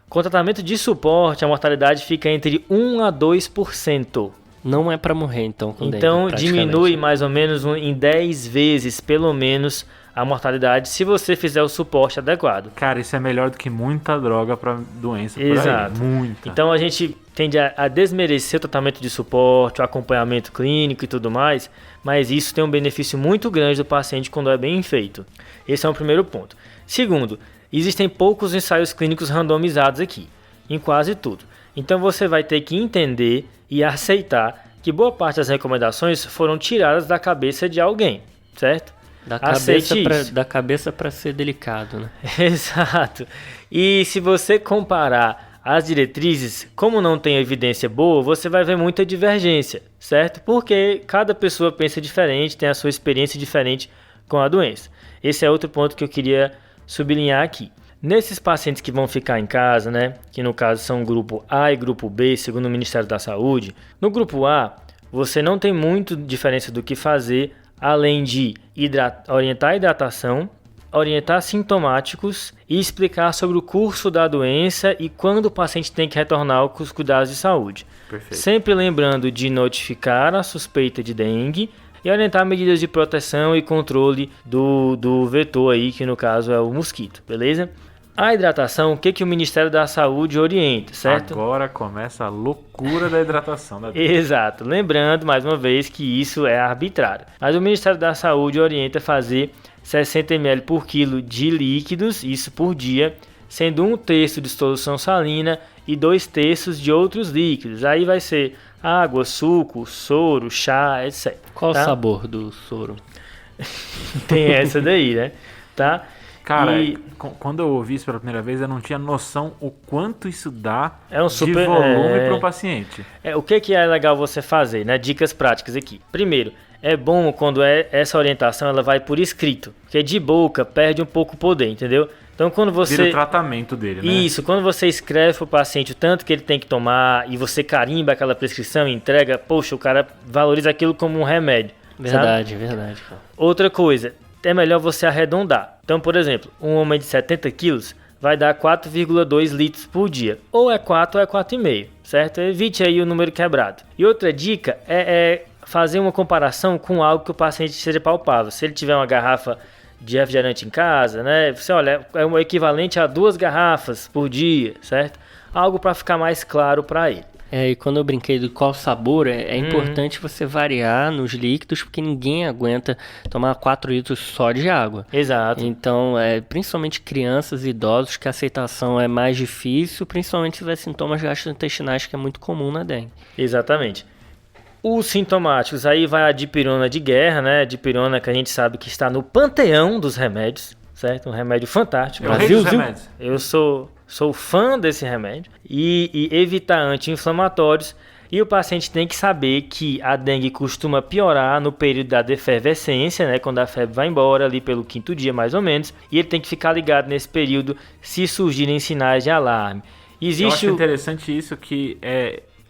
Com tratamento de suporte, a mortalidade fica entre 1% a 2%. Não é pra morrer, então, com dengue, Então, praticamente. diminui mais ou menos em 10 vezes, pelo menos, a mortalidade se você fizer o suporte adequado. Cara, isso é melhor do que muita droga pra doença por aí. Exato. Muita. Então a gente tende a desmerecer o tratamento de suporte, o acompanhamento clínico e tudo mais, mas isso tem um benefício muito grande do paciente quando é bem feito. Esse é o primeiro ponto. Segundo, existem poucos ensaios clínicos randomizados aqui, em quase tudo. Então você vai ter que entender e aceitar que boa parte das recomendações foram tiradas da cabeça de alguém, certo? Da cabeça para ser delicado, né? Exato. E se você comparar as diretrizes, como não tem evidência boa, você vai ver muita divergência, certo? Porque cada pessoa pensa diferente, tem a sua experiência diferente com a doença. Esse é outro ponto que eu queria sublinhar aqui. Nesses pacientes que vão ficar em casa, né, que no caso são grupo A e grupo B, segundo o Ministério da Saúde, no grupo A, você não tem muito diferença do que fazer, além de orientar a hidratação, orientar sintomáticos e explicar sobre o curso da doença e quando o paciente tem que retornar aos cuidados de saúde. Perfeito. Sempre lembrando de notificar a suspeita de dengue e orientar medidas de proteção e controle do vetor aí, que no caso é o mosquito, beleza? A hidratação, o que o Ministério da Saúde orienta, certo? Agora começa a loucura da hidratação. Exato. Lembrando, mais uma vez, que isso é arbitrário. Mas o Ministério da Saúde orienta fazer 60 ml por quilo de líquidos, isso por dia, sendo 1/3 de solução salina e 2/3 de outros líquidos. Aí vai ser água, suco, soro, chá, etc. Qual o sabor do soro? Tem essa daí, né? Tá? Cara, quando eu ouvi isso pela primeira vez, eu não tinha noção o quanto isso dá de volume para o paciente. O que é legal você fazer, né? Dicas práticas aqui. Primeiro, é bom quando essa orientação ela vai por escrito, porque de boca perde um pouco o poder, entendeu? Então quando você... Vira o tratamento dele, né? Isso, quando você escreve para o paciente o tanto que ele tem que tomar e você carimba aquela prescrição e entrega, poxa, o cara valoriza aquilo como um remédio. Verdade, sabe? verdade. Outra coisa, é melhor você arredondar. Então, por exemplo, um homem de 70 quilos vai dar 4,2 litros por dia. Ou é 4 ou é 4,5, certo? Evite aí o número quebrado. E outra dica é fazer uma comparação com algo que o paciente seja palpável. Se ele tiver uma garrafa de refrigerante em casa, né? Você olha, é o equivalente a 2 garrafas por dia, certo? Algo para ficar mais claro para ele. E quando eu brinquei do qual sabor, é importante você variar nos líquidos, porque ninguém aguenta tomar 4 litros só de água. Exato. Então, principalmente crianças e idosos, que a aceitação é mais difícil, principalmente se tiver sintomas gastrointestinais, que é muito comum na dengue. Exatamente. Os sintomáticos, aí vai a dipirona de guerra, né? Dipirona que a gente sabe que está no panteão dos remédios, certo? Um remédio fantástico. Eu sou fã desse remédio. E evitar anti-inflamatórios. E o paciente tem que saber que a dengue costuma piorar no período da defervescência, né? Quando a febre vai embora, ali pelo 5º dia mais ou menos. E ele tem que ficar ligado nesse período se surgirem sinais de alarme. Eu acho interessante isso, que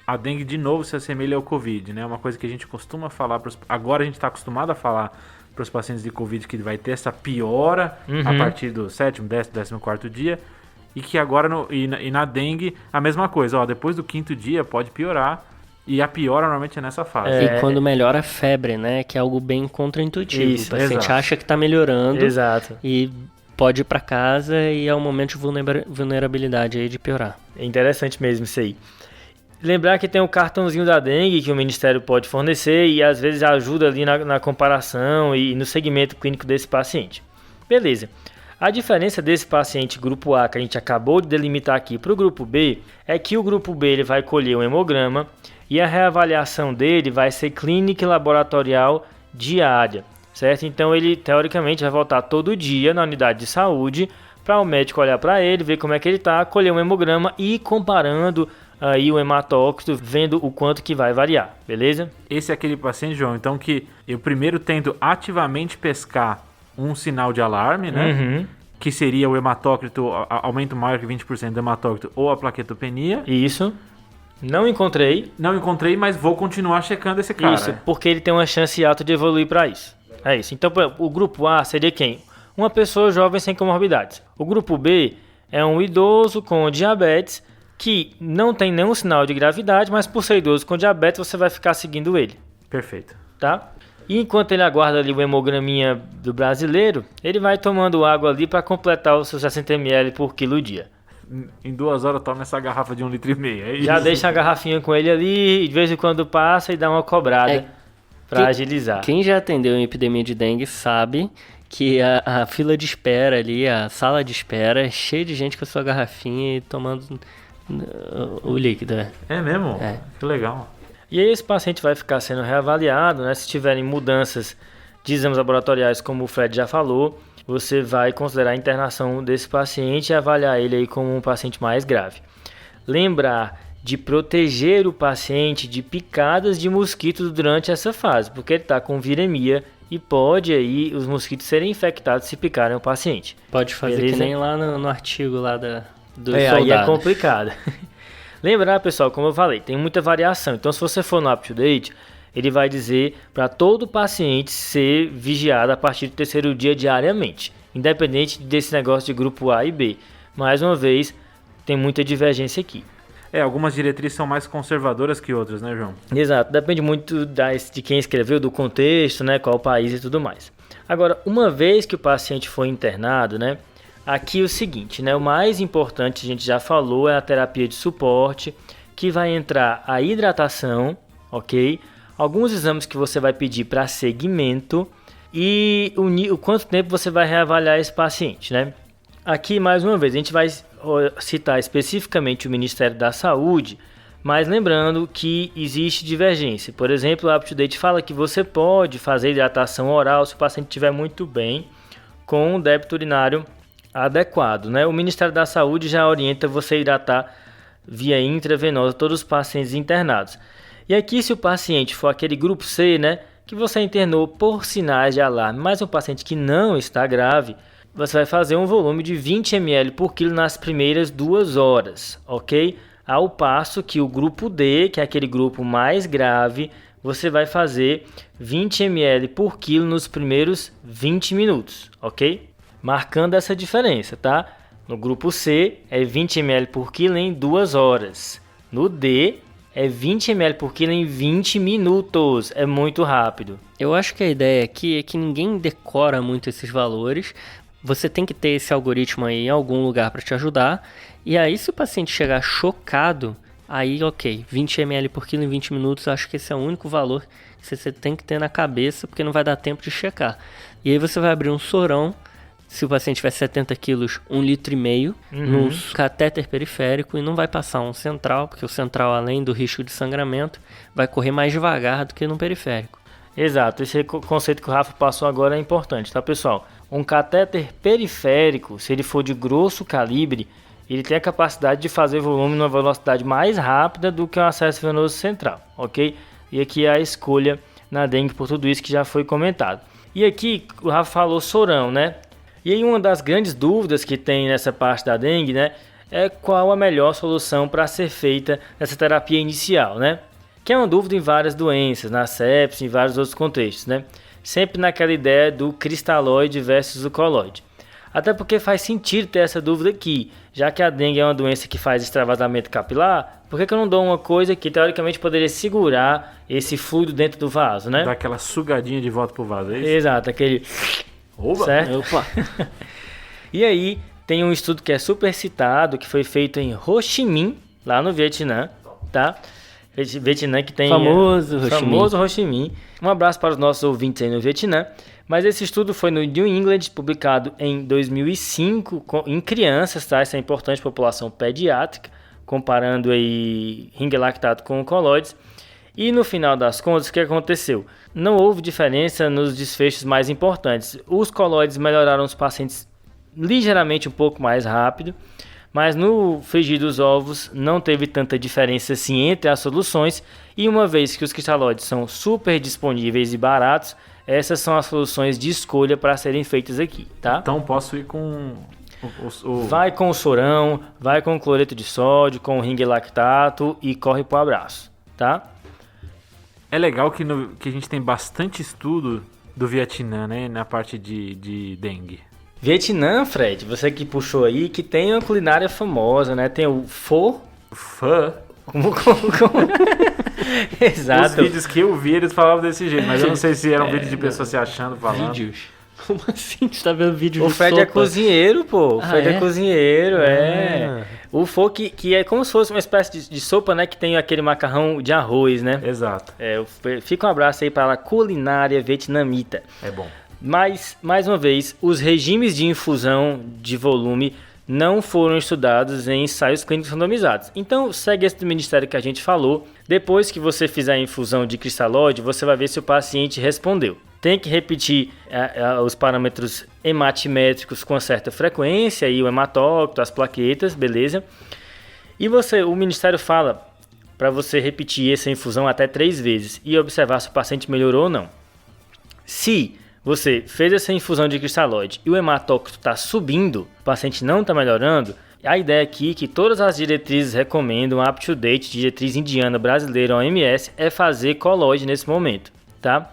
a dengue de novo se assemelha ao Covid, né? Uma coisa que a gente costuma falar, agora a gente está acostumado a falar para os pacientes de Covid que vai ter essa piora a partir do 7º, 10º, 14º dia, e que agora na dengue a mesma coisa, depois do 5º dia pode piorar, e a piora normalmente é nessa fase. E quando melhora a febre, né? Que é algo bem contraintuitivo. Isso, o paciente exato. acha que está melhorando. Exato. E pode ir para casa e é um momento de vulnerabilidade aí de piorar. É interessante mesmo isso aí. Lembrar que tem o cartãozinho da dengue que o Ministério pode fornecer e às vezes ajuda ali na comparação e no segmento clínico desse paciente. Beleza. A diferença desse paciente grupo A que a gente acabou de delimitar aqui para o grupo B é que o grupo B ele vai colher um hemograma e a reavaliação dele vai ser clínica e laboratorial diária, certo? Então ele teoricamente vai voltar todo dia na unidade de saúde para o médico olhar para ele, ver como é que ele está, colher um hemograma e ir comparando aí o hematócrito, vendo o quanto que vai variar, beleza? Esse é aquele paciente, João, então que eu primeiro tento ativamente pescar um sinal de alarme, né? Que seria o hematócrito, aumento maior que 20% do hematócrito ou a plaquetopenia. Isso. Não encontrei, mas vou continuar checando esse cara. Isso, porque ele tem uma chance alta de evoluir para isso. É isso. Então, o grupo A seria quem? Uma pessoa jovem sem comorbidades. O grupo B é um idoso com diabetes que não tem nenhum sinal de gravidade, mas por ser idoso com diabetes, você vai ficar seguindo ele. Perfeito. Tá? E enquanto ele aguarda ali o hemograminha do brasileiro, ele vai tomando água ali para completar os seus 60 ml por quilo dia. Em 2 horas toma essa garrafa de 1,5 litro. É isso. Já deixa a garrafinha com ele ali, de vez em quando passa e dá uma cobrada para agilizar. Quem já atendeu em epidemia de dengue sabe que a fila de espera ali, a sala de espera, é cheia de gente com a sua garrafinha e tomando o líquido. É mesmo? É. Que legal. E aí esse paciente vai ficar sendo reavaliado, né? Se tiverem mudanças de exames laboratoriais, como o Fred já falou, você vai considerar a internação desse paciente e avaliar ele aí como um paciente mais grave. Lembrar de proteger o paciente de picadas de mosquitos durante essa fase, porque ele está com viremia e pode aí os mosquitos serem infectados se picarem o paciente. Pode fazer Beleza? que nem lá no artigo lá dos Aí é soldados. complicado. Lembrar, pessoal, como eu falei, tem muita variação. Então, se você for no UpToDate, ele vai dizer para todo paciente ser vigiado a partir do 3º dia diariamente, independente desse negócio de grupo A e B. Mais uma vez, tem muita divergência aqui. Algumas diretrizes são mais conservadoras que outras, né, João? Exato, depende muito de quem escreveu, do contexto, né, qual país e tudo mais. Agora, uma vez que o paciente foi internado, né, aqui é o seguinte, né, o mais importante, a gente já falou, é a terapia de suporte, que vai entrar a hidratação, ok? Alguns exames que você vai pedir para segmento e o quanto tempo você vai reavaliar esse paciente, né? Aqui, mais uma vez, a gente vai citar especificamente o Ministério da Saúde, mas lembrando que existe divergência. Por exemplo, o UpToDate fala que você pode fazer hidratação oral se o paciente estiver muito bem, com um débito urinário adequado, né? O Ministério da Saúde já orienta você a hidratar via intravenosa todos os pacientes internados. E aqui, se o paciente for aquele grupo C, né, que você internou por sinais de alarme, mas um paciente que não está grave, você vai fazer um volume de 20 ml por quilo nas primeiras 2 horas, ok? Ao passo que o grupo D, que é aquele grupo mais grave, você vai fazer 20 ml por quilo nos primeiros 20 minutos, ok? Marcando essa diferença, tá? No grupo C é 20 ml por quilo em 2 horas. No D é 20 ml por quilo em 20 minutos. É muito rápido. Eu acho que a ideia aqui é que ninguém decora muito esses valores. Você tem que ter esse algoritmo aí em algum lugar para te ajudar. E aí, se o paciente chegar chocado, aí ok, 20 ml por quilo em 20 minutos, acho que esse é o único valor que você tem que ter na cabeça, porque não vai dar tempo de checar. E aí você vai abrir um sorão, se o paciente tiver 70 quilos, 1,5 litro, num catéter periférico, e não vai passar um central, porque o central, além do risco de sangramento, vai correr mais devagar do que no periférico. Exato, esse conceito que o Rafa passou agora é importante, tá, pessoal? Um catéter periférico, se ele for de grosso calibre, ele tem a capacidade de fazer volume numa velocidade mais rápida do que o acesso venoso central, ok? E aqui é a escolha na dengue por tudo isso que já foi comentado. E aqui o Rafa falou sorão, né? E aí uma das grandes dúvidas que tem nessa parte da dengue, né, é qual a melhor solução para ser feita nessa terapia inicial, né? Que é uma dúvida em várias doenças, na sepsis, em vários outros contextos, né? Sempre naquela ideia do cristalóide versus o coloide. Até porque faz sentido ter essa dúvida aqui, já que a dengue é uma doença que faz extravasamento capilar, por que eu não dou uma coisa que teoricamente poderia segurar esse fluido dentro do vaso, né? Dá aquela sugadinha de volta pro vaso, é isso? Exato, aquele... Oba! Certo? Opa! E aí, tem um estudo que é super citado, que foi feito em Ho Chi Minh, lá no Vietnã, tá? Vietnã que tem... Famoso Ho Chi Minh. Famoso Ho Chi Minh. Um abraço para os nossos ouvintes aí no Vietnã. Mas esse estudo foi no New England, publicado em 2005, em crianças, tá? Isso é importante, população pediátrica, comparando aí ringue lactato com colóides. E no final das contas, o que aconteceu? Não houve diferença nos desfechos mais importantes. Os colóides melhoraram os pacientes ligeiramente um pouco mais rápido, mas no frigir dos ovos não teve tanta diferença assim entre as soluções. E uma vez que os cristalóides são super disponíveis e baratos, essas são as soluções de escolha para serem feitas aqui, tá? Então posso ir com Vai com o sorão, vai com o cloreto de sódio, com o ringue lactato e corre pro abraço, tá? É legal que a gente tem bastante estudo do Vietnã, né? Na parte de dengue. Vietnã, Fred, você que puxou aí, que tem uma culinária famosa, né? Tem o pho. Fã. Como? Exato. Os vídeos que eu vi, eles falavam desse jeito, mas eu não sei se era um vídeo de pessoas se achando, falando. Vídeos? Como assim? Você tá vendo vídeo O de Fred sopa? é cozinheiro, pô. O Fred é é? cozinheiro, é. Ah. O pho que é como se fosse uma espécie de sopa, né? Que tem aquele macarrão de arroz, né? Exato. Fica um abraço aí para a culinária vietnamita. É bom. Mas, mais uma vez, os regimes de infusão de volume não foram estudados em ensaios clínicos randomizados. Então, segue esse do Ministério que a gente falou. Depois que você fizer a infusão de cristalóide, você vai ver se o paciente respondeu. Tem que repetir os parâmetros hematimétricos com certa frequência, aí o hematócrito, as plaquetas, beleza? E o Ministério fala para você repetir essa infusão até 3 vezes e observar se o paciente melhorou ou não. Se você fez essa infusão de cristalóide e o hematócrito está subindo, o paciente não está melhorando, a ideia aqui é que todas as diretrizes recomendam, up-to-date, diretriz indiana, brasileira, OMS, é fazer colóide nesse momento, tá?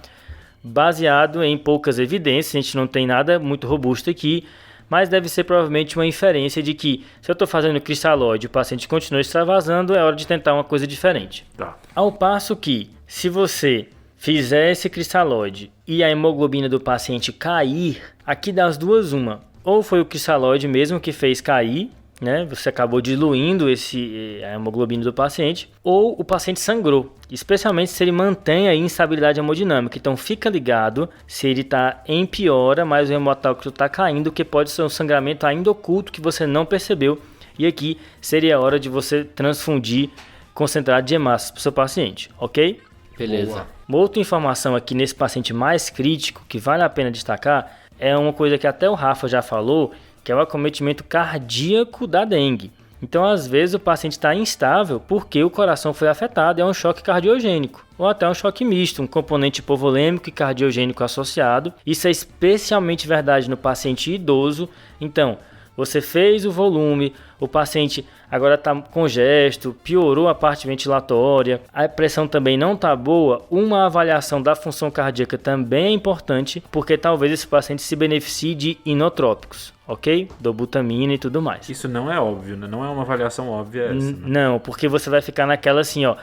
Baseado em poucas evidências, a gente não tem nada muito robusto aqui, mas deve ser provavelmente uma inferência de que se eu estou fazendo cristalóide e o paciente continua extravasando, é hora de tentar uma coisa diferente. Tá. Ao passo que, se você fizer esse cristalóide e a hemoglobina do paciente cair, aqui das duas uma, ou foi o cristalóide mesmo que fez cair, né? Você acabou diluindo a hemoglobina do paciente, ou o paciente sangrou, especialmente se ele mantém a instabilidade hemodinâmica. Então fica ligado se ele está em piora, mas o hematócrito está caindo, que pode ser um sangramento ainda oculto que você não percebeu. E aqui seria a hora de você transfundir concentrado de hemácias para o seu paciente, ok? Beleza. Boa. Uma outra informação aqui nesse paciente mais crítico que vale a pena destacar é uma coisa que até o Rafa já falou, que é o acometimento cardíaco da dengue. Então, às vezes, o paciente está instável porque o coração foi afetado, é um choque cardiogênico, ou até um choque misto, um componente hipovolêmico e cardiogênico associado. Isso é especialmente verdade no paciente idoso. Então, você fez o volume, o paciente agora está congesto, piorou a parte ventilatória, a pressão também não está boa, uma avaliação da função cardíaca também é importante, porque talvez esse paciente se beneficie de inotrópicos, ok? Dobutamina e tudo mais. Isso não é óbvio, né? Não é uma avaliação óbvia essa, né? Não, porque você vai ficar naquela assim, ó.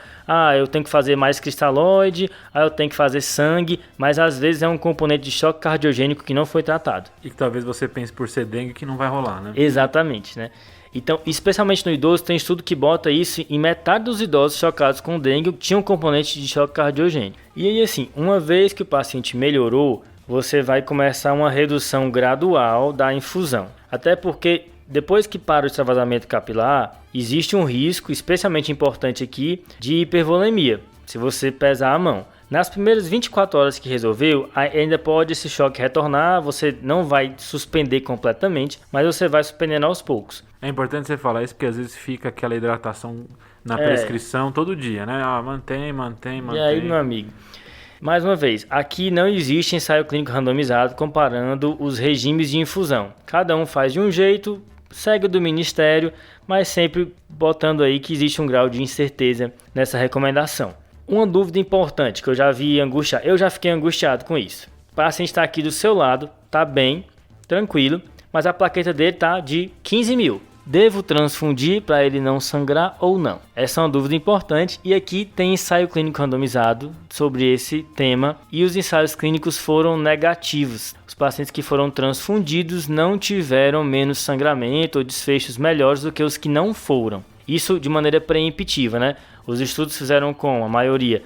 Eu tenho que fazer mais cristalóide, eu tenho que fazer sangue, mas às vezes é um componente de choque cardiogênico que não foi tratado. E que talvez você pense por ser dengue que não vai rolar, né? Exatamente, né? Então, especialmente no idoso, tem estudo que bota isso em metade dos idosos chocados com dengue tinha um componente de choque cardiogênico. E aí, assim, uma vez que o paciente melhorou, você vai começar uma redução gradual da infusão. Até porque depois que para o extravasamento capilar, existe um risco, especialmente importante aqui, de hipervolemia, se você pesar a mão. Nas primeiras 24 horas que resolveu, ainda pode esse choque retornar, você não vai suspender completamente, mas você vai suspendendo aos poucos. É importante você falar isso porque às vezes fica aquela hidratação na prescrição todo dia, né? Mantém. E aí, meu amigo, mais uma vez, aqui não existe ensaio clínico randomizado comparando os regimes de infusão. Cada um faz de um jeito, segue do Ministério, mas sempre botando aí que existe um grau de incerteza nessa recomendação. Uma dúvida importante que eu já vi angustiar, eu já fiquei angustiado com isso. O paciente está aqui do seu lado, está bem, tranquilo, mas a plaqueta dele está de 15 mil. Devo transfundir para ele não sangrar ou não? Essa é uma dúvida importante e aqui tem ensaio clínico randomizado sobre esse tema e os ensaios clínicos foram negativos. Os pacientes que foram transfundidos não tiveram menos sangramento ou desfechos melhores do que os que não foram. Isso de maneira preemptiva, né? Os estudos fizeram com a maioria,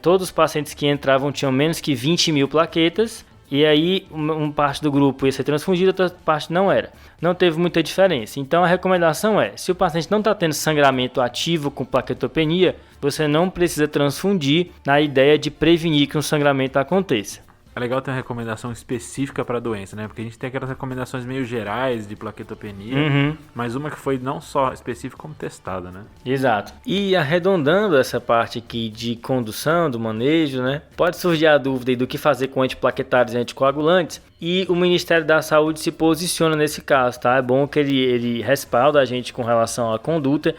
todos os pacientes que entravam tinham menos que 20 mil plaquetas. E aí, uma parte do grupo ia ser transfundida, outra parte não era. Não teve muita diferença. Então, a recomendação é, se o paciente não está tendo sangramento ativo com plaquetopenia, você não precisa transfundir na ideia de prevenir que um sangramento aconteça. É legal ter uma recomendação específica para a doença, né? Porque a gente tem aquelas recomendações meio gerais de plaquetopenia, mas uma que foi não só específica, como testada, né? Exato. E arredondando essa parte aqui de condução, do manejo, né? Pode surgir a dúvida aí do que fazer com antiplaquetários e anticoagulantes. E o Ministério da Saúde se posiciona nesse caso, tá? É bom que ele respalda a gente com relação à conduta.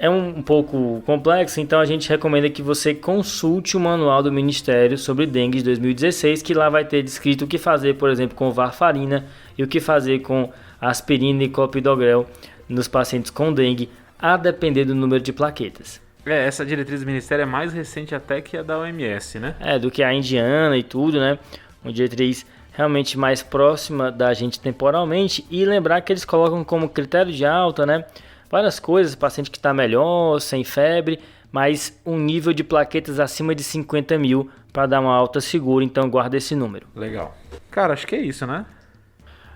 É um pouco complexo, então a gente recomenda que você consulte o manual do Ministério sobre dengue de 2016, que lá vai ter descrito o que fazer, por exemplo, com varfarina e o que fazer com aspirina e clopidogrel nos pacientes com dengue, a depender do número de plaquetas. Essa diretriz do Ministério é mais recente até que a da OMS, né? Do que a indiana e tudo, né? Uma diretriz realmente mais próxima da gente temporalmente, e lembrar que eles colocam como critério de alta, né? Várias coisas, paciente que está melhor, sem febre, mas um nível de plaquetas acima de 50 mil para dar uma alta segura, então guarda esse número. Legal. Cara, acho que é isso, né?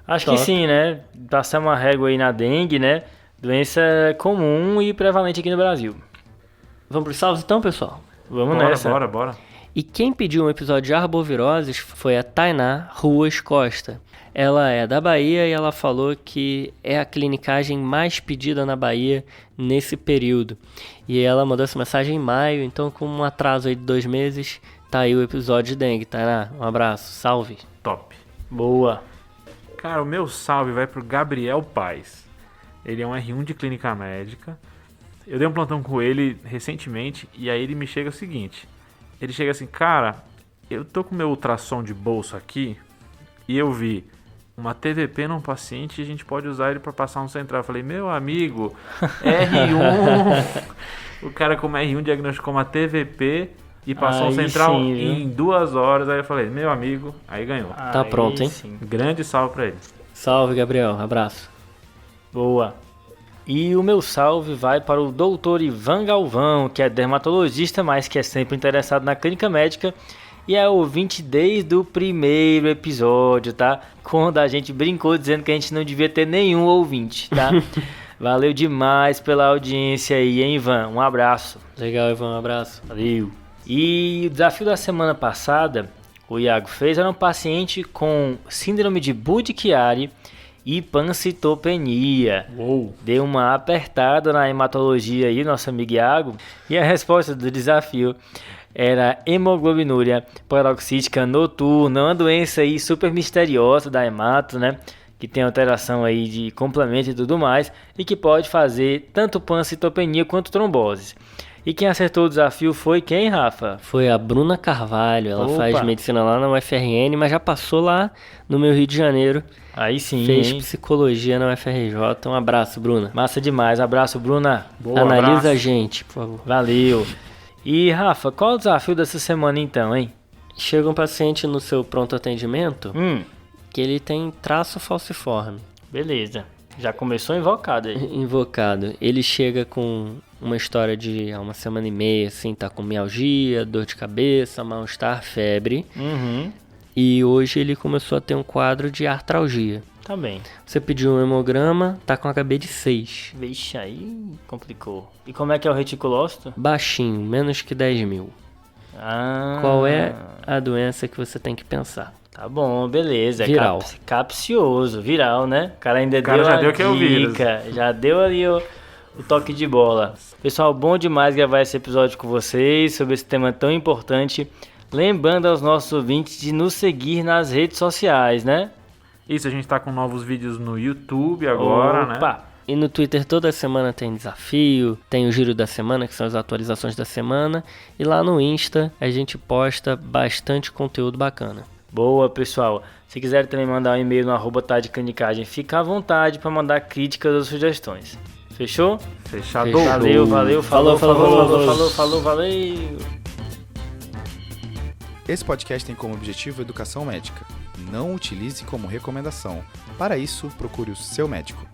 Acho Top. que sim, né? Passar uma régua aí na dengue, né? Doença comum e prevalente aqui no Brasil. Vamos pros salvos então, pessoal? Vamos nessa. Bora. E quem pediu um episódio de arboviroses foi a Tainá Ruas Costa. Ela é da Bahia e ela falou que é a clinicagem mais pedida na Bahia nesse período. E ela mandou essa mensagem em maio, então com um atraso aí de 2 meses, tá aí o episódio de dengue. Tainá, um abraço, salve. Top. Boa. Cara, o meu salve vai pro Gabriel Paes. Ele é um R1 de clínica médica. Eu dei um plantão com ele recentemente e aí ele me chega o seguinte. Ele chega assim, cara, eu tô com meu ultrassom de bolso aqui e eu vi uma TVP num paciente e a gente pode usar ele para passar um central. Eu falei, meu amigo, R1. O cara com uma R1 diagnosticou uma TVP e passou um Aí central sim, viu? em 2 horas. Aí eu falei, meu amigo, aí ganhou. Tá Aí pronto, hein? sim. Grande salve pra ele. Salve, Gabriel, abraço. Boa. E o meu salve vai para o doutor Ivan Galvão, que é dermatologista, mas que é sempre interessado na clínica médica e é ouvinte desde o primeiro episódio, tá? Quando a gente brincou dizendo que a gente não devia ter nenhum ouvinte, tá? Valeu demais pela audiência aí, hein, Ivan? Um abraço. Legal, Ivan, um abraço. Valeu. E o desafio da semana passada, o Iago fez, era um paciente com síndrome de Budd-Chiari e pancitopenia. Uou. Deu uma apertada na hematologia aí, nosso amigo Iago. E a resposta do desafio era hemoglobinúria paroxística noturna, uma doença aí super misteriosa da hemato, né? Que tem alteração aí de complemento e tudo mais, e que pode fazer tanto pancitopenia quanto tromboses. E quem acertou o desafio foi quem, Rafa? Foi a Bruna Carvalho, ela Opa. faz medicina lá na UFRN, mas já passou lá no meu Rio de Janeiro. Aí sim, Fez hein? psicologia na UFRJ. Um abraço, Bruna. Massa demais. Abraço, Bruna. Boa, Analisa abraço. a gente, por favor. Valeu. E, Rafa, qual é o desafio dessa semana então, hein? Chega um paciente no seu pronto atendimento que ele tem traço falciforme. Beleza. Já começou invocado aí. Invocado. Ele chega com uma história de há 1 semana e meia, assim, tá com mialgia, dor de cabeça, mal-estar, febre. Uhum. E hoje ele começou a ter um quadro de artralgia. Tá bem. Você pediu um hemograma, tá com HB de 6. Vixe, aí complicou. E como é que é o reticulócito? Baixinho, menos que 10 mil. Ah. Qual é a doença que você tem que pensar? Tá bom, beleza. Viral. Capcioso, viral, né? O cara ainda cara deu já a deu que é o vírus. dica. Já deu ali o toque de bola. Pessoal, bom demais gravar esse episódio com vocês sobre esse tema tão importante. Lembrando aos nossos ouvintes de nos seguir nas redes sociais, né? Isso, a gente tá com novos vídeos no YouTube agora, né? Opa! E no Twitter toda semana tem desafio, tem o giro da semana, que são as atualizações da semana. E lá no Insta a gente posta bastante conteúdo bacana. Boa, pessoal. Se quiser também mandar um e-mail no @tadeclinicagem, fica à vontade para mandar críticas ou sugestões. Fechou? Fechado. Valeu, valeu, falou, Falou. falou, valeu. Esse podcast tem como objetivo educação médica. Não utilize como recomendação. Para isso, procure o seu médico.